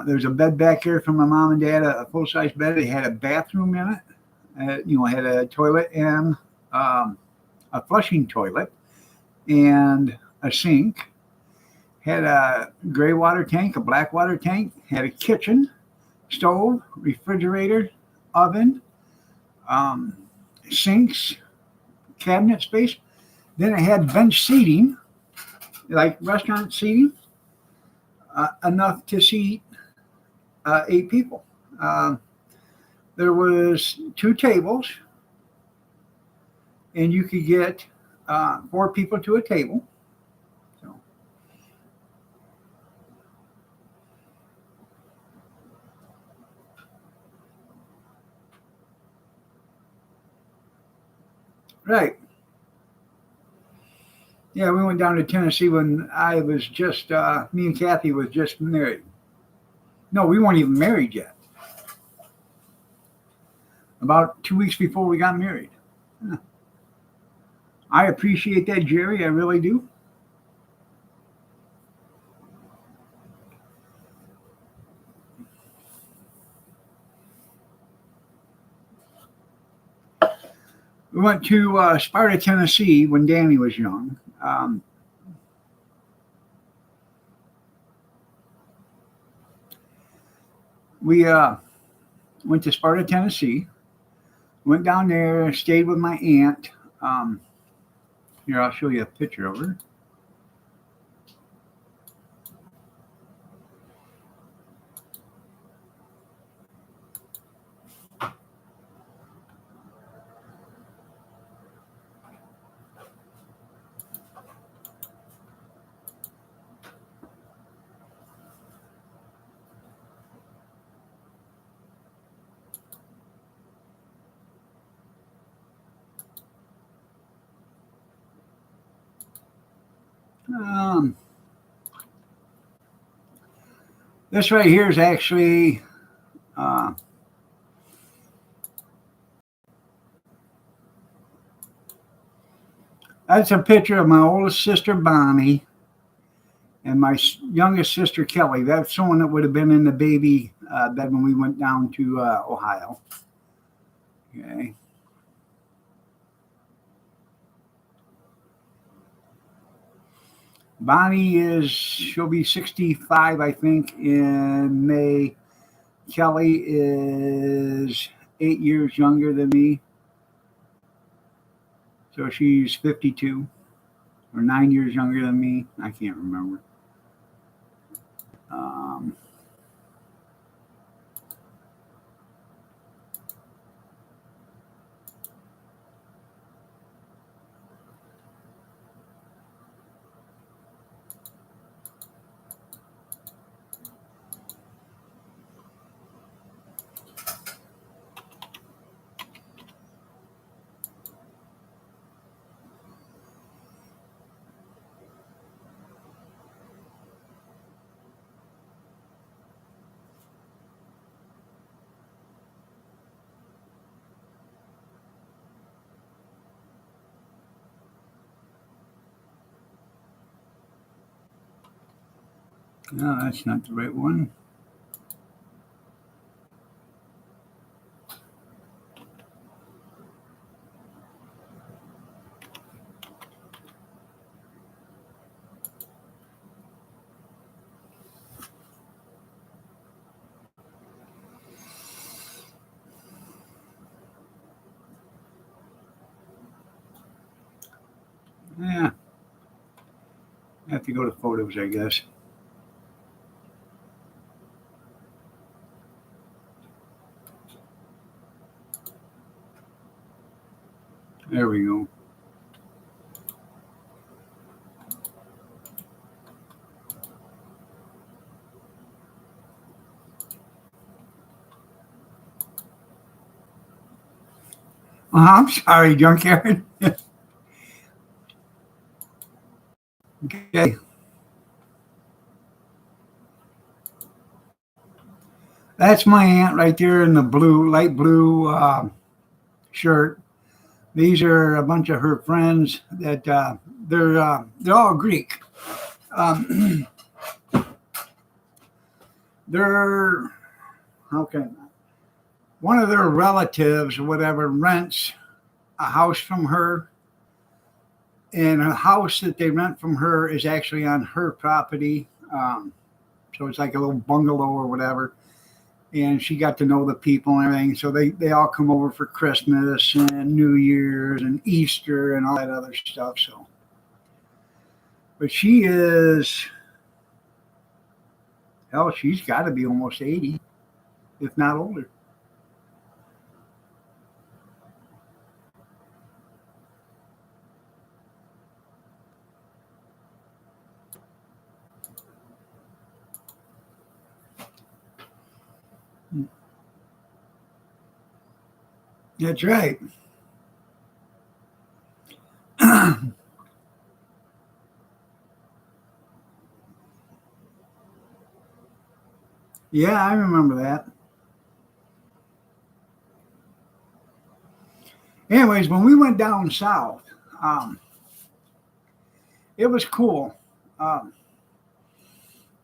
There's a bed back here for my mom and dad, a full size bed. It had a bathroom in it. Had a toilet and a flushing toilet and a sink. Had a gray water tank, a black water tank. Had a kitchen, stove, refrigerator, oven, sinks, cabinet space. Then it had bench seating, like restaurant seating, enough to seat 8 people. Uh, there was 2 tables, and you could get 4 people to a table. So, right. Yeah, we went down to Tennessee when I was just, me and Kathy was just married. No, we weren't even married yet. About 2 weeks before we got married. Huh. I appreciate that, Jerry. I really do. We went to Sparta, Tennessee when Danny was young. We went to Sparta, Tennessee. Went down there, stayed with my aunt. Um, Here, I'll show you a picture of her. Um, this right here is actually uh, that's a picture of my oldest sister Bonnie and my youngest sister Kelly. That's someone that would have been in the baby bed when we went down to Ohio. Okay. She'll be 65, I think, in May. Kelly is 8 years younger than me. So she's 52 or 9 years younger than me. I can't remember. Um, No, that's not the right one. Yeah, I have to go to photos, I guess. There we go. I'm sorry, Junkyard. Okay, that's my aunt right there in the blue, light blue shirt. These are a bunch of her friends that they're all Greek. Um, they're how can one of their relatives or whatever rents a house from her, and a house that they rent from her is actually on her property. So it's like a little bungalow or whatever. And she got to know the people and everything. So they all come over for Christmas and New Year's and Easter and all that other stuff. So, but she is, hell, she's got to be almost 80, if not older. That's right. Yeah, I remember that. Anyways, when we went down south, um, it was cool. Um,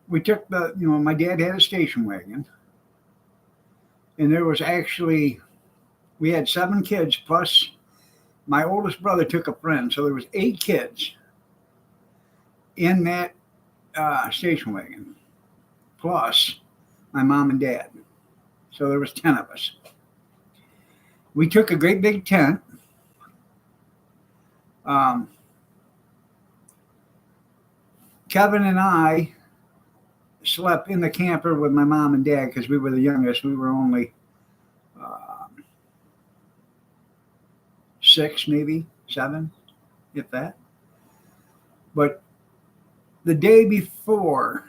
we took my dad had a station wagon, and there was actually, we had 7 kids plus my oldest brother took a friend. So there was 8 kids in that station wagon, plus my mom and dad. So there was 10 of us. We took a great big tent. Um, Kevin and I slept in the camper with my mom and dad because we were the youngest. We were only 6, maybe 7, if that. But the day before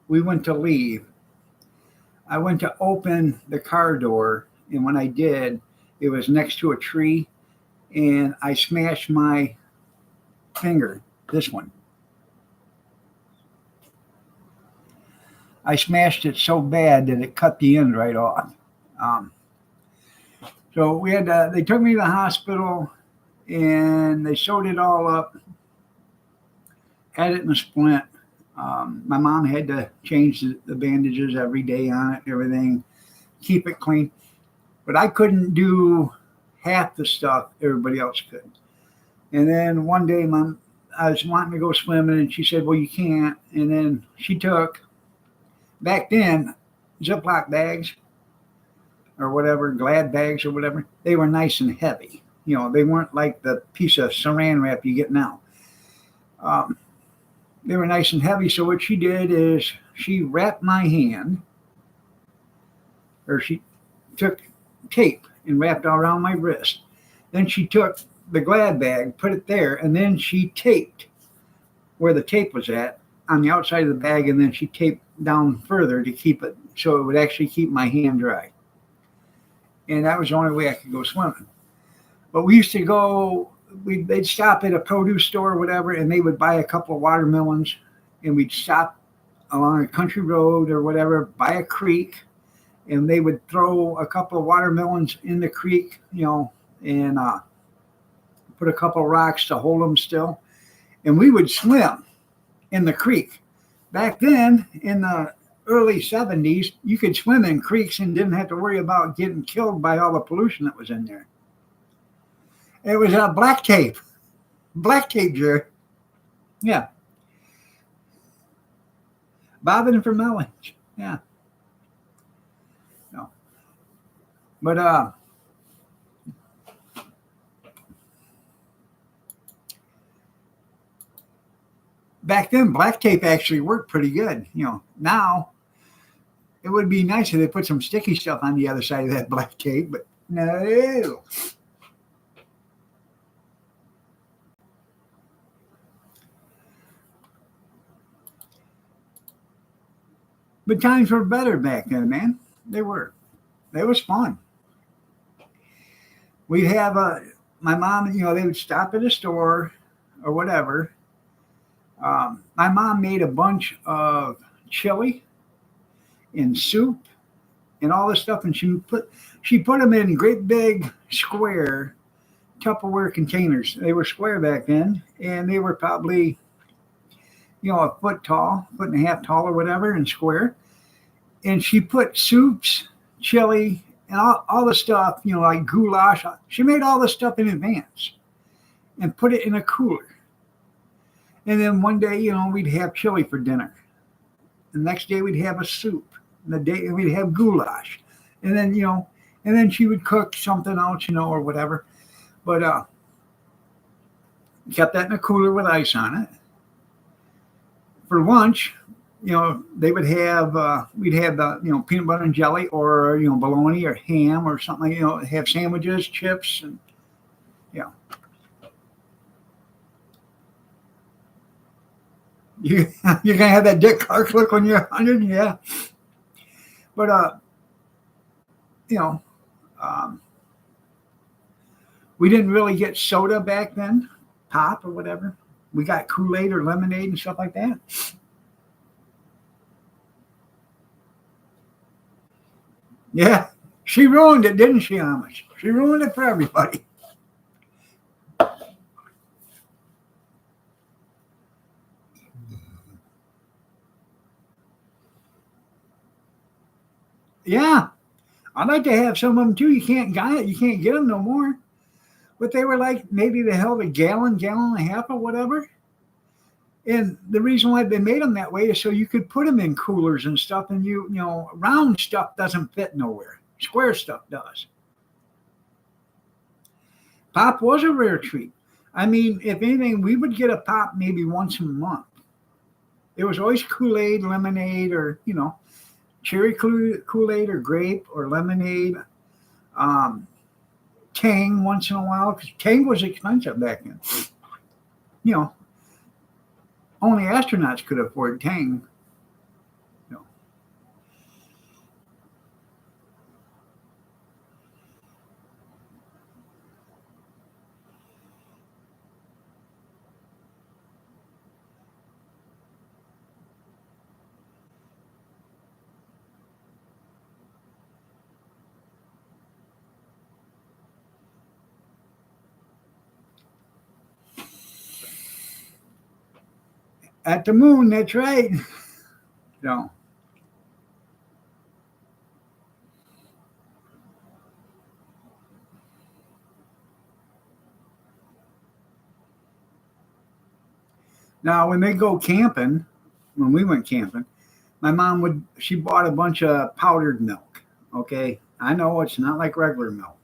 we went to leave, I went to open the car door, and when I did, it was next to a tree, and I smashed my finger, this one. I smashed it so bad that it cut the end right off. Um, so they took me to the hospital, and they sewed it all up, had it in a splint. My mom had to change the bandages every day on it, everything, keep it clean. But I couldn't do half the stuff everybody else could. And then one day, I was wanting to go swimming, and she said, "Well, you can't." And then she took, back then, Ziploc bags or whatever, Glad bags or whatever. They were nice and heavy. They weren't like the piece of saran wrap you get now. Um, they were nice and heavy. So what she did is she wrapped my hand, or she took tape and wrapped it around my wrist. Then she took the Glad bag, put it there, and then she taped where the tape was at on the outside of the bag, and then she taped down further to keep it so it would actually keep my hand dry. And that was the only way I could go swimming. But we used to go, they'd stop at a produce store or whatever, and they would buy a couple of watermelons, and we'd stop along a country road or whatever, by a creek, and they would throw a couple of watermelons in the creek, and put a couple of rocks to hold them still. And we would swim in the creek Back then, in the early 70s, you could swim in creeks and didn't have to worry about getting killed by all the pollution that was in there. It was black tape. Black tape, Jerry. Yeah. Bobbing for melons. Yeah. No. But back then, black tape actually worked pretty good. Now it would be nice if they put some sticky stuff on the other side of that black tape, but no. But times were better back then, man. They were. It was fun. We'd have my mom. They would stop at a store or whatever. My mom made a bunch of chili and soup and all this stuff, and she put them in great big square Tupperware containers. They were square back then, and they were probably a foot tall, foot and a half tall or whatever, and square. And she put soups, chili, and all the stuff, like goulash. She made all the stuff in advance and put it in a cooler. And then one day, we'd have chili for dinner. The next day we'd have a soup. And the day we'd have goulash. And then she would cook something else, or whatever. But kept that in a cooler with ice on it. For lunch, they would have we'd have the peanut butter and jelly, or bologna or ham or something. Have sandwiches, chips, and yeah. You're gonna have that Dick Clark look when you're 100, yeah. But you know, um, we didn't really get soda back then, pop or whatever. We got Kool-Aid or lemonade and stuff like that. Yeah, she ruined it, didn't she, Amish? She ruined it for everybody. Yeah, I'd like to have some of them too. You can't get it. You can't get them no more. But they were like maybe they held a gallon, gallon and a half or whatever. And the reason why they made them that way is so you could put them in coolers and stuff. And round stuff doesn't fit nowhere. Square stuff does. Pop was a rare treat. I mean, if anything, we would get a pop maybe once a month. It was always Kool-Aid, lemonade, or cherry Kool-Aid or grape or lemonade. Um, Tang once in a while, because Tang was expensive back then. You know, only astronauts could afford Tang. You know. At the moon, that's right. So now, when they go camping, when we went camping, my mom she bought a bunch of powdered milk. Okay, I know it's not like regular milk,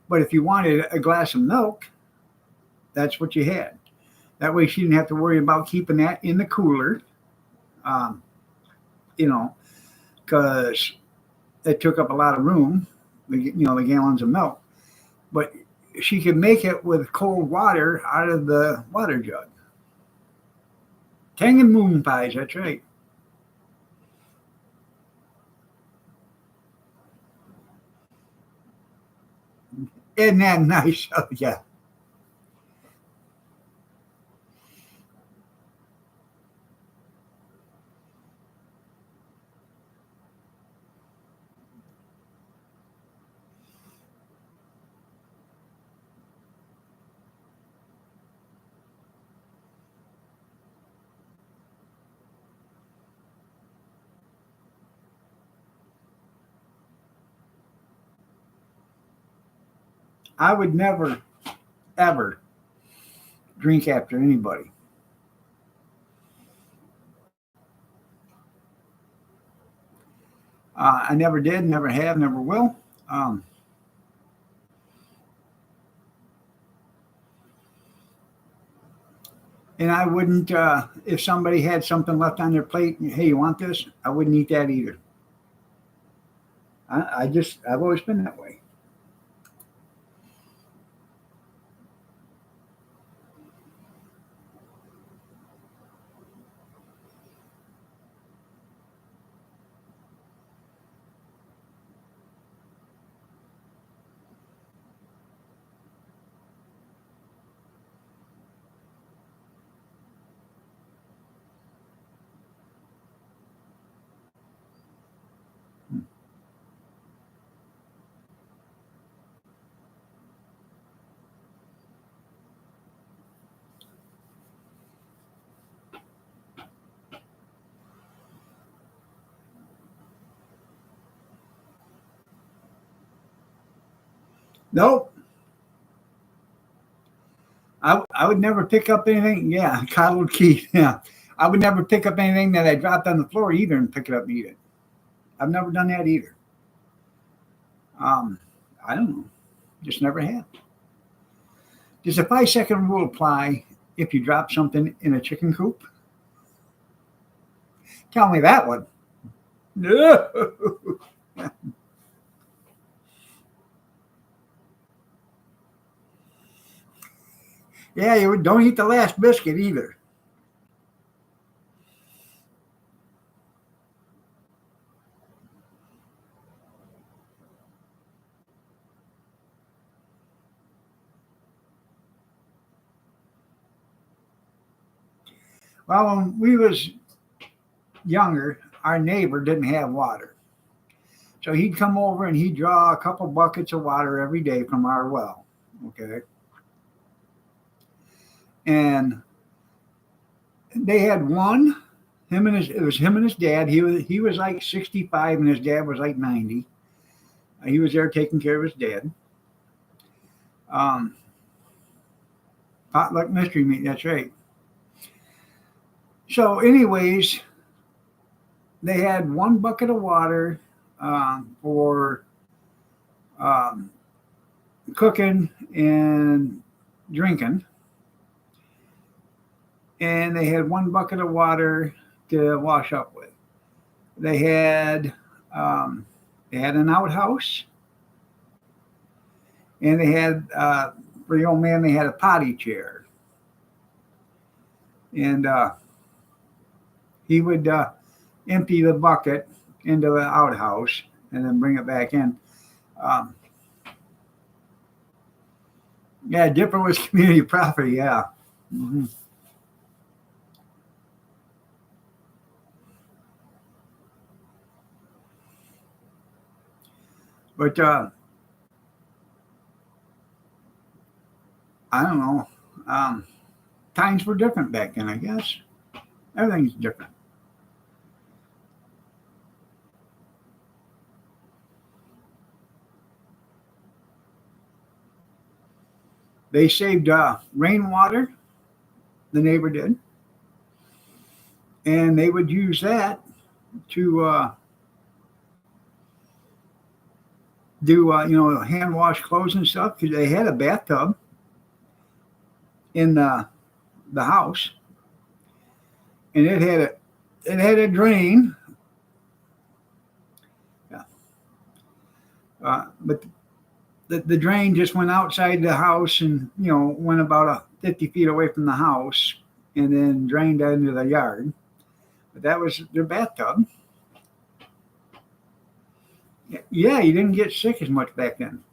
but if you wanted a glass of milk, that's what you had. That way, she didn't have to worry about keeping that in the cooler. Um, you know, because it took up a lot of room. The gallons of milk, but she could make it with cold water out of the water jug. Tang and moon pies. That's right. Isn't that nice? Oh yeah. I would never, ever drink after anybody. I never did, never have, never will. Um, and I wouldn't, if somebody had something left on their plate, and, hey, you want this? I wouldn't eat that either. I've always been that way. Nope. I would never pick up anything. Yeah, coddled Keith. Yeah. I would never pick up anything that I dropped on the floor either and pick it up and eat it. I've never done that either. Um, I don't know. Just never have. Does the 5 second rule apply if you drop something in a chicken coop? Tell me that one. No. Yeah, you don't eat the last biscuit either. Well, when we was younger, our neighbor didn't have water. So he'd come over and he'd draw a couple buckets of water every day from our well. Okay. And they had one, it was him and his dad. He was like 65 and his dad was like 90. He was there taking care of his dad. Um, Potluck mystery meat, that's right. So, anyways, they had one bucket of water for um, cooking and drinking, and they had one bucket of water to wash up with. They had um, they had an outhouse, and they had for the old man they had a potty chair, and he would empty the bucket into the outhouse and then bring it back in. Um, yeah, Dipper was community property. Yeah. Hmm. But I don't know. Um, Times were different back then, I guess. Everything's different. They saved rainwater, the neighbor did, and they would use that to do hand wash clothes and stuff because they had a bathtub in the house, and it had a drain. Yeah. But the drain just went outside the house and went about 50 feet away from the house and then drained into the yard. But that was their bathtub. Yeah, you didn't get sick as much back then.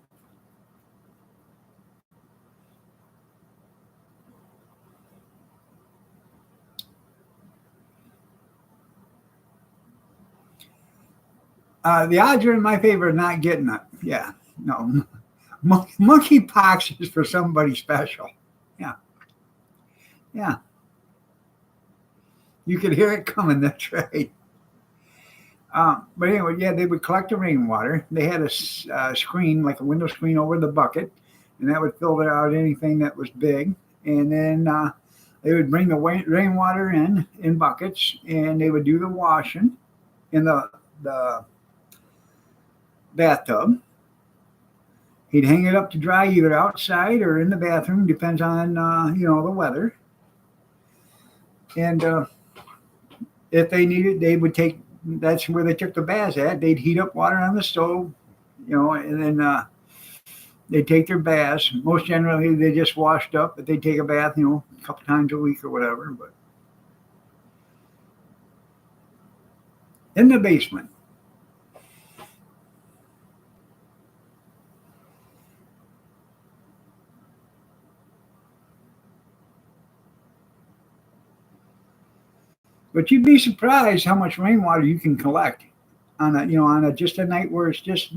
The odds are in my favor of not getting it. Yeah, no. Monkey pox is for somebody special. Yeah, yeah. You could hear it coming. That's right. But anyway, yeah, they would collect the rainwater. They had a screen, like a window screen over the bucket. and that would filter out anything that was big. And then they would bring the rainwater in buckets, and they would do the washing in the bathtub. He'd hang it up to dry either outside or in the bathroom, depends on the weather. And if they needed, they would take. That's where they took the baths at. They'd heat up water on the stove, and then they'd take their baths. Most generally, they just washed up, but they'd take a bath, a couple times a week or whatever. But in the basement. But you'd be surprised how much rainwater you can collect on a just a night where it's just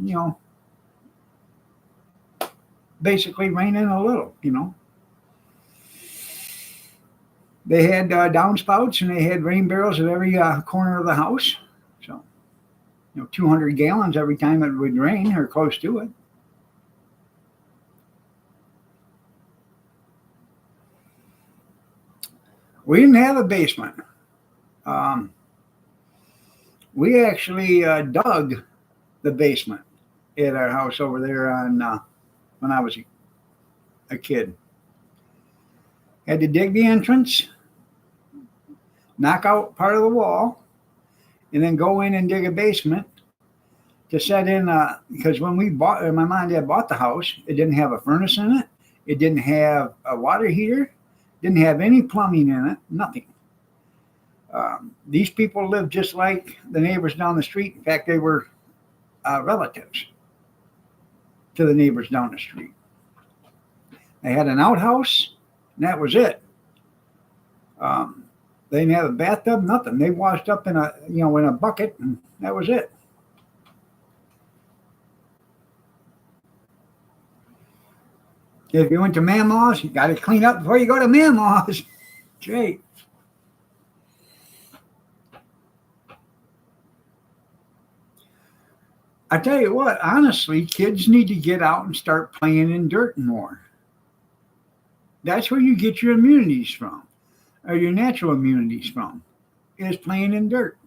basically raining a little. They had downspouts and they had rain barrels at every corner of the house. So 200 gallons every time it would rain or close to it. We didn't have a basement. We actually dug the basement at our house over there when I was a kid. Had to dig the entrance, knock out part of the wall, and then go in and dig a basement to set in. Because when my mom and dad bought the house, it didn't have a furnace in it. It didn't have a water heater. Didn't have any plumbing in it. Nothing. These people lived just like the neighbors down the street. In fact, they were relatives to the neighbors down the street. They had an outhouse, and that was it. They didn't have a bathtub, nothing. They washed up in a bucket, and that was it. If you went to Mamaw's, you got to clean up before you go to Mamaw's. Great. I tell you what, honestly, kids need to get out and start playing in dirt more. That's where you get your immunities from, or your natural immunities from, is playing in dirt.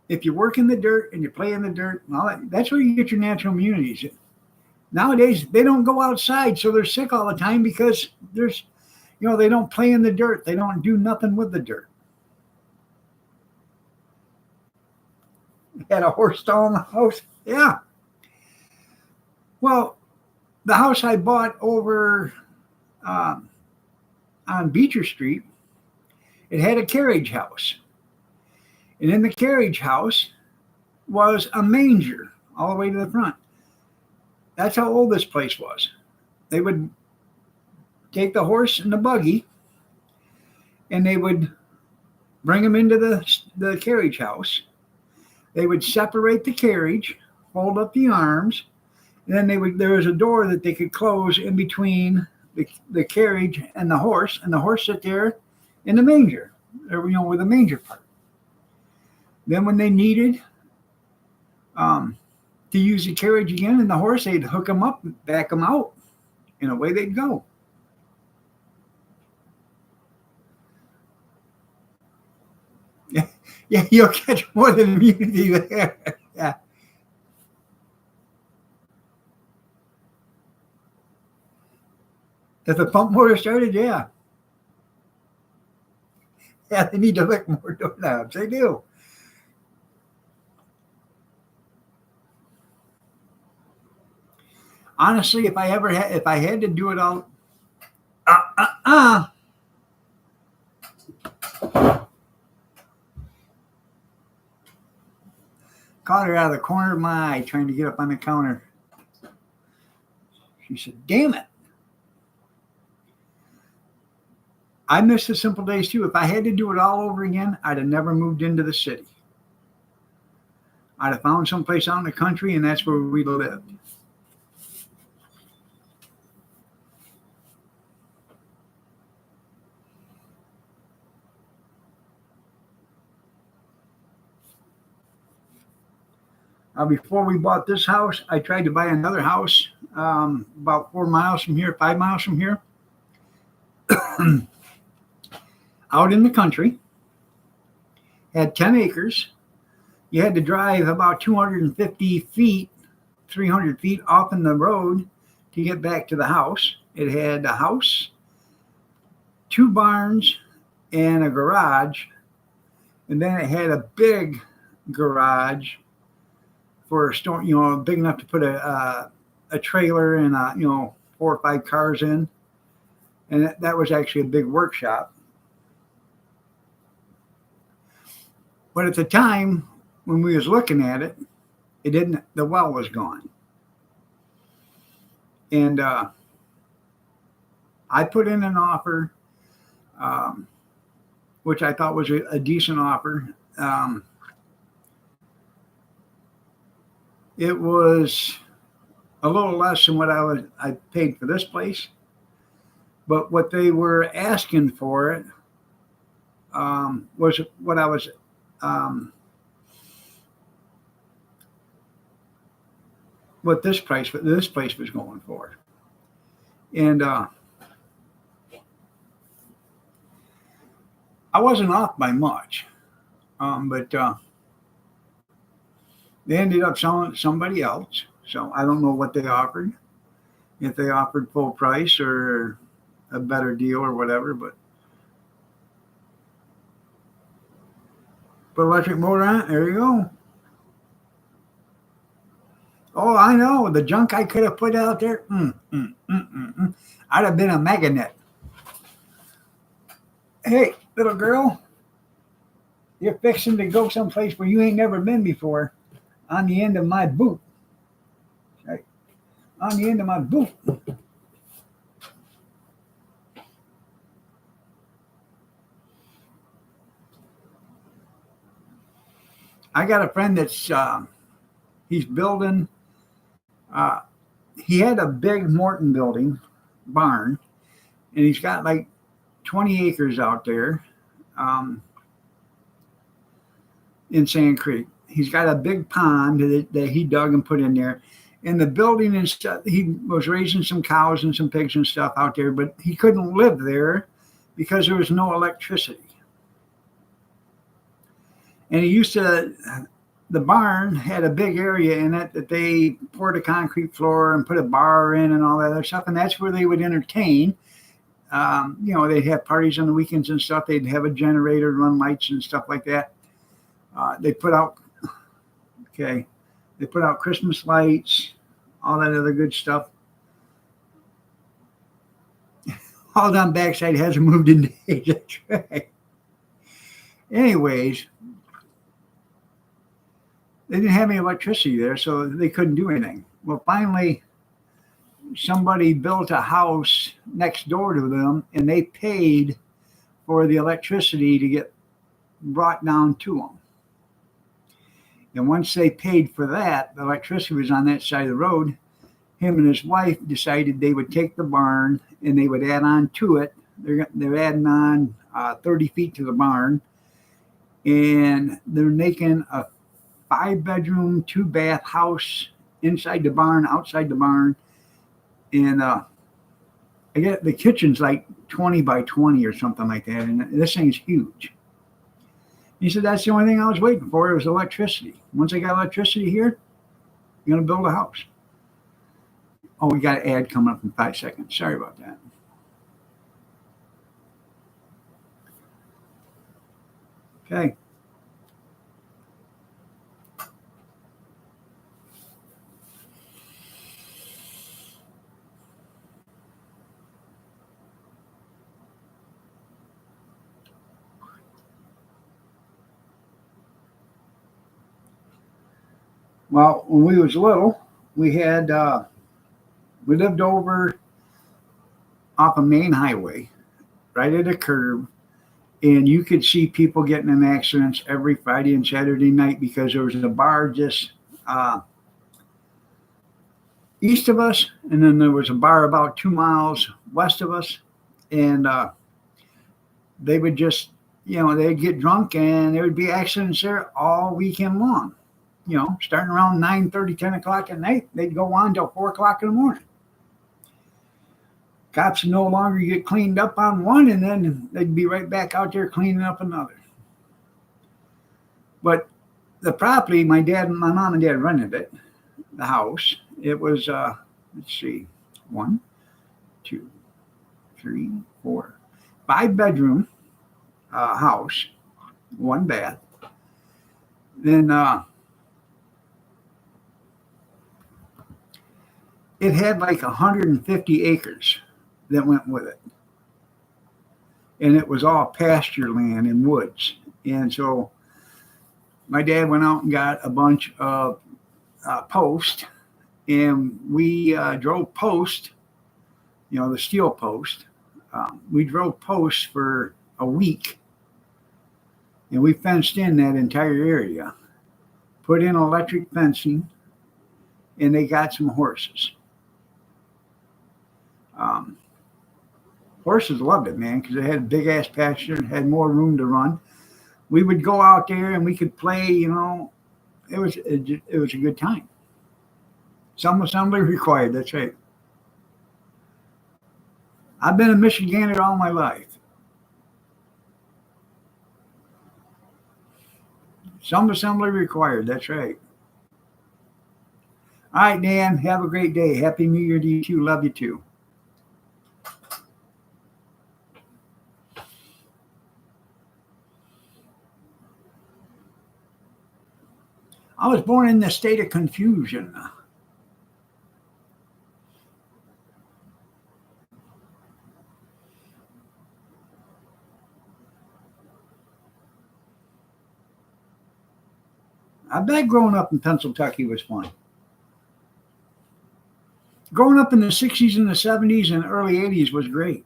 If you work in the dirt and you play in the dirt, that's where you get your natural immunities. Nowadays, they don't go outside, so they're sick all the time because they don't play in the dirt. They don't do nothing with the dirt. Had a horse stall in the house. Yeah. Well, the house I bought over on Beecher Street, it had a carriage house. And in the carriage house was a manger all the way to the front. That's how old this place was. They would take the horse and the buggy, and they would bring them into the carriage house. They would separate the carriage, fold up the arms, and then there was a door that they could close in between the carriage and the horse sit there in the manger, with the manger part. Then when they needed to use the carriage again and the horse, they'd hook them up, back them out, and away they'd go. Yeah, you'll catch more than immunity there. Yeah. If the pump motor started, yeah. Yeah, they need to lick more doorknobs. They do. Honestly, if I had to do it all, caught her out of the corner of my eye trying to get up on the counter. She said, "Damn it." I miss the simple days too. If I had to do it all over again, I'd have never moved into the city. I'd have found someplace out in the country, and that's where we lived. Before we bought this house, I tried to buy another house about 4 miles from here, 5 miles from here, out in the country. Had 10 acres. You had to drive about 250 feet, 300 feet off in the road to get back to the house. It had a house, 2 barns, and a garage. And then it had a big garage for a store, big enough to put a trailer and 4 or 5 cars in. And that was actually a big workshop. But at the time when we was looking at it, the well was gone. And I put in an offer, which I thought was a decent offer. It was a little less than what I paid for this place, but what they were asking for it was what I was what this place was going for. And I wasn't off by much, but they ended up selling it to somebody else. So I don't know what they offered, if they offered full price or a better deal or whatever. But put electric motor on it, there you go. Oh, I know, the junk I could have put out there. I'd have been a magnet. Hey, little girl, you're fixing to go someplace where you ain't never been before. On the end of my boot. Right. On the end of my boot. I got a friend that's he's building. He had a big Morton building barn, and he's got like 20 acres out there in Sand Creek. He's got a big pond that he dug and put in there. And the building and stuff, he was raising some cows and some pigs and stuff out there, but he couldn't live there because there was no electricity. And the barn had a big area in it that they poured a concrete floor and put a bar in and all that other stuff. And that's where they would entertain. They'd have parties on the weekends and stuff. They'd have a generator, run lights and stuff like that. They put out Christmas lights, all that other good stuff. All down backside hasn't moved in days. That's right. Anyways, they didn't have any electricity there, so they couldn't do anything. Well, finally, somebody built a house next door to them, and they paid for the electricity to get brought down to them. And once they paid for that, the electricity was on that side of the road. Him and his wife decided they would take the barn and they would add on to it. They're adding on 30 feet to the barn. And they're making a 5-bedroom, 2-bath house inside the barn, outside the barn. And I get the kitchen's like 20 by 20 or something like that. And this thing's huge. He said, that's the only thing I was waiting for. It was electricity. Once I got electricity here, I'm going to build a house. Oh, we got an ad coming up in 5 seconds. Sorry about that. Okay. Well, when we was little, we lived over off a main highway, right at a curb, and you could see people getting in accidents every Friday and Saturday night because there was a bar just east of us, and then there was a bar about 2 miles west of us, and they would just, they'd get drunk, and there would be accidents there all weekend long. starting around 9:30, 10 o'clock at night. They'd go on till 4 o'clock in the morning. Cops would no longer get cleaned up on one, and then they'd be right back out there cleaning up another. But the property, my mom and dad rented it, the house. It was, let's see, 1, 2, 3, 4, 5-bedroom house, 1 bath. Then it had like 150 acres that went with it. And it was all pasture land and woods. And so my dad went out and got a bunch of posts, and we drove posts, the steel post. We drove posts for a week, and we fenced in that entire area, put in electric fencing, and they got some horses. Horses loved it, man, because it had a big ass pasture and had more room to run. We would go out there and we could play. It was a good time. Some assembly required. That's right. I've been a Michigander all my life. Some assembly required. That's right. All right, Dan. Have a great day. Happy New Year to you too. Love you too. I was born in the state of confusion. I bet growing up in Pennsylvania was fun. Growing up in the 60s and the 70s and early 80s was great.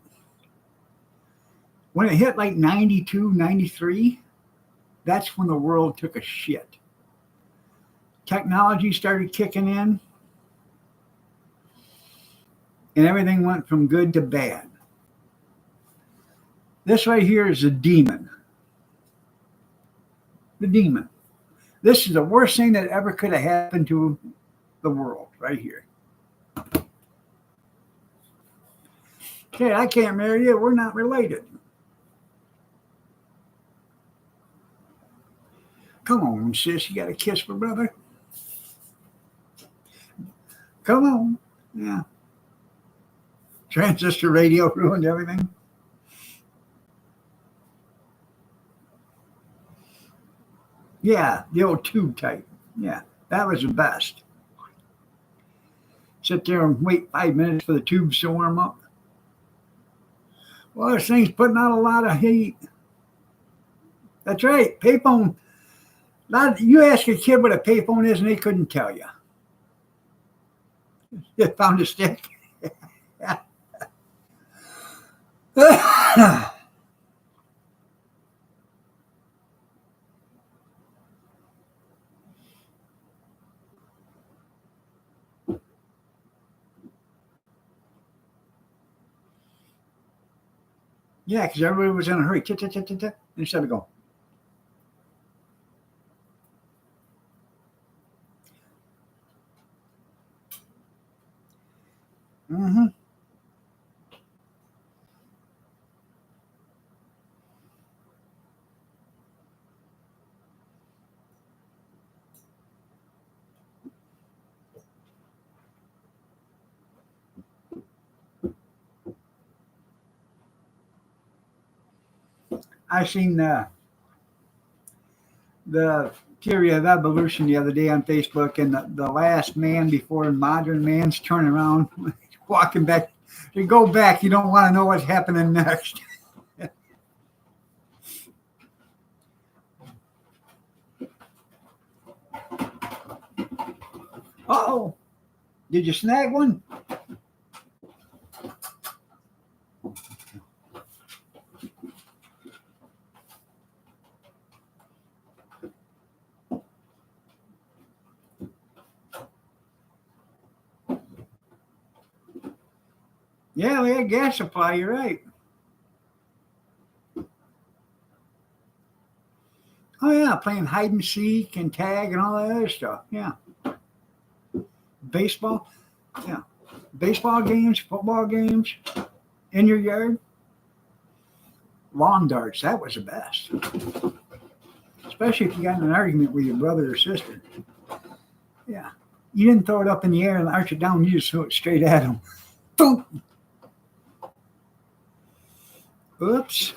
When it hit like 92, 93, that's when the world took a shit. Technology started kicking in, and everything went from good to bad. This right here is a demon. The demon. This is the worst thing that ever could have happened to the world right here. Okay, I can't marry you. We're not related. Come on, sis. You got a kiss for brother? Come on. Yeah. Transistor radio ruined everything. Yeah, the old tube type. Yeah, that was the best. Sit there and wait 5 minutes for the tubes to warm up. Well, this thing's putting out a lot of heat. That's right. Payphone. You ask a kid what a payphone is, and they couldn't tell you. They found a stick. Yeah, because everybody was in a hurry. Instead of going. Mm-hmm. I seen the theory of evolution the other day on Facebook, and the last man before modern man's turning around, walking back. You go back, you don't want to know what's happening next. Uh-oh. Did you snag one? Yeah, we had gas supply, you're right. Oh yeah, playing hide and seek and tag and all that other stuff. Yeah. Baseball. Yeah. Baseball games, football games in your yard. Lawn darts. That was the best. Especially if you got in an argument with your brother or sister. Yeah. You didn't throw it up in the air and arch it down. You just threw it straight at them. Boom. Oops.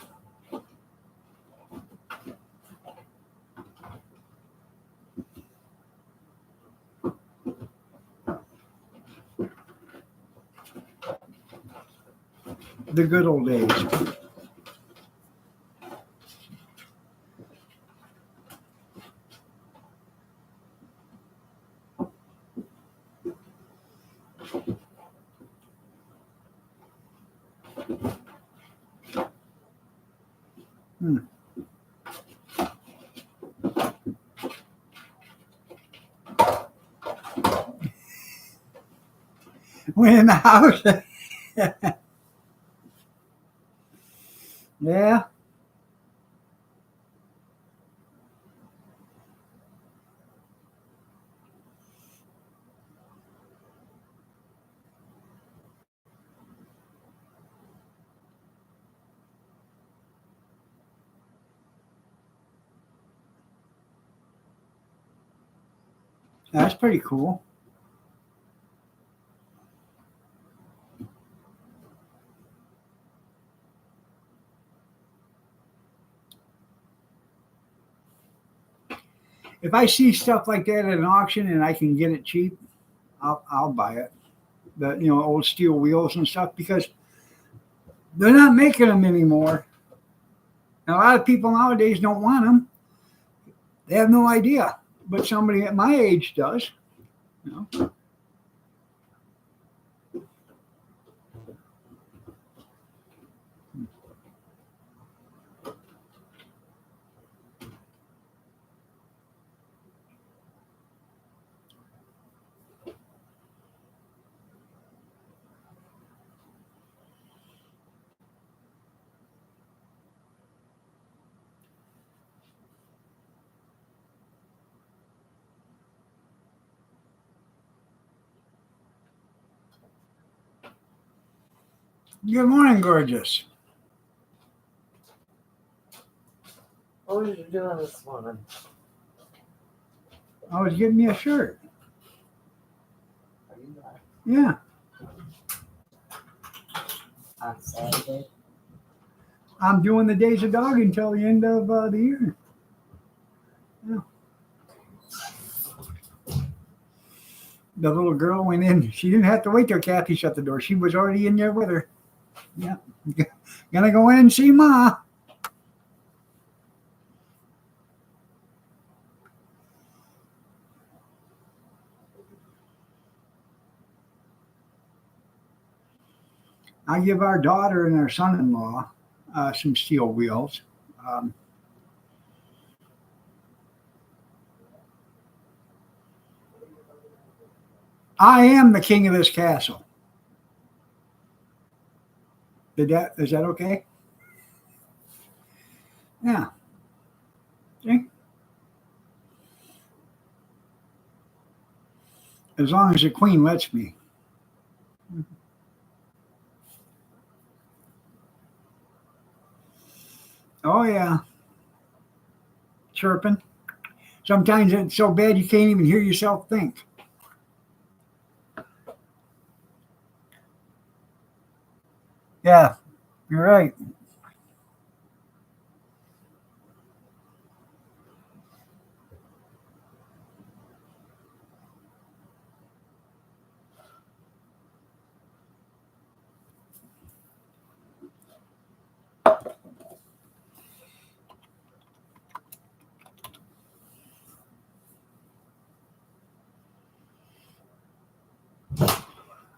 The good old days. Went in the house. Yeah. That's pretty cool. If I see stuff like that at an auction and I can get it cheap, I'll buy it. The old steel wheels and stuff, because they're not making them anymore. And a lot of people nowadays don't want them. They have no idea. But somebody at my age does. You know. Good morning, gorgeous. What was you doing this morning? I was getting me a shirt. Are you back Yeah. on Saturday? I'm doing the Days of Dog until the end of the year. Yeah. The little girl went in. She didn't have to wait till Kathy shut the door. She was already in there with her. Yeah. Gonna go in and see Ma. I give our daughter and our son-in-law some steel wheels. I am the king of this castle. Is that okay? Yeah. See? As long as the queen lets me. Oh yeah. Chirping. Sometimes it's so bad you can't even hear yourself think. Yeah, you're right.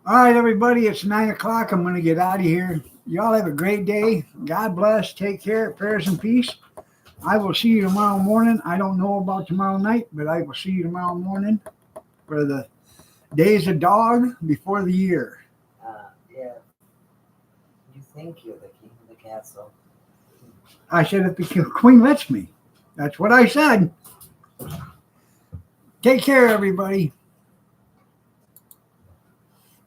All right, everybody, it's 9 o'clock. I'm going to get out of here. Y'all have a great day. God bless. Take care. Prayers and peace. I will see you tomorrow morning. I don't know about tomorrow night, but I will see you tomorrow morning for the Days of Dog before the year. Yeah. You think you're the king of the castle. I said if the queen lets me. That's what I said. Take care, everybody.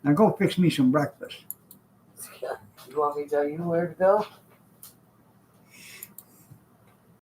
Now go fix me some breakfast. You want me to tell you where to go?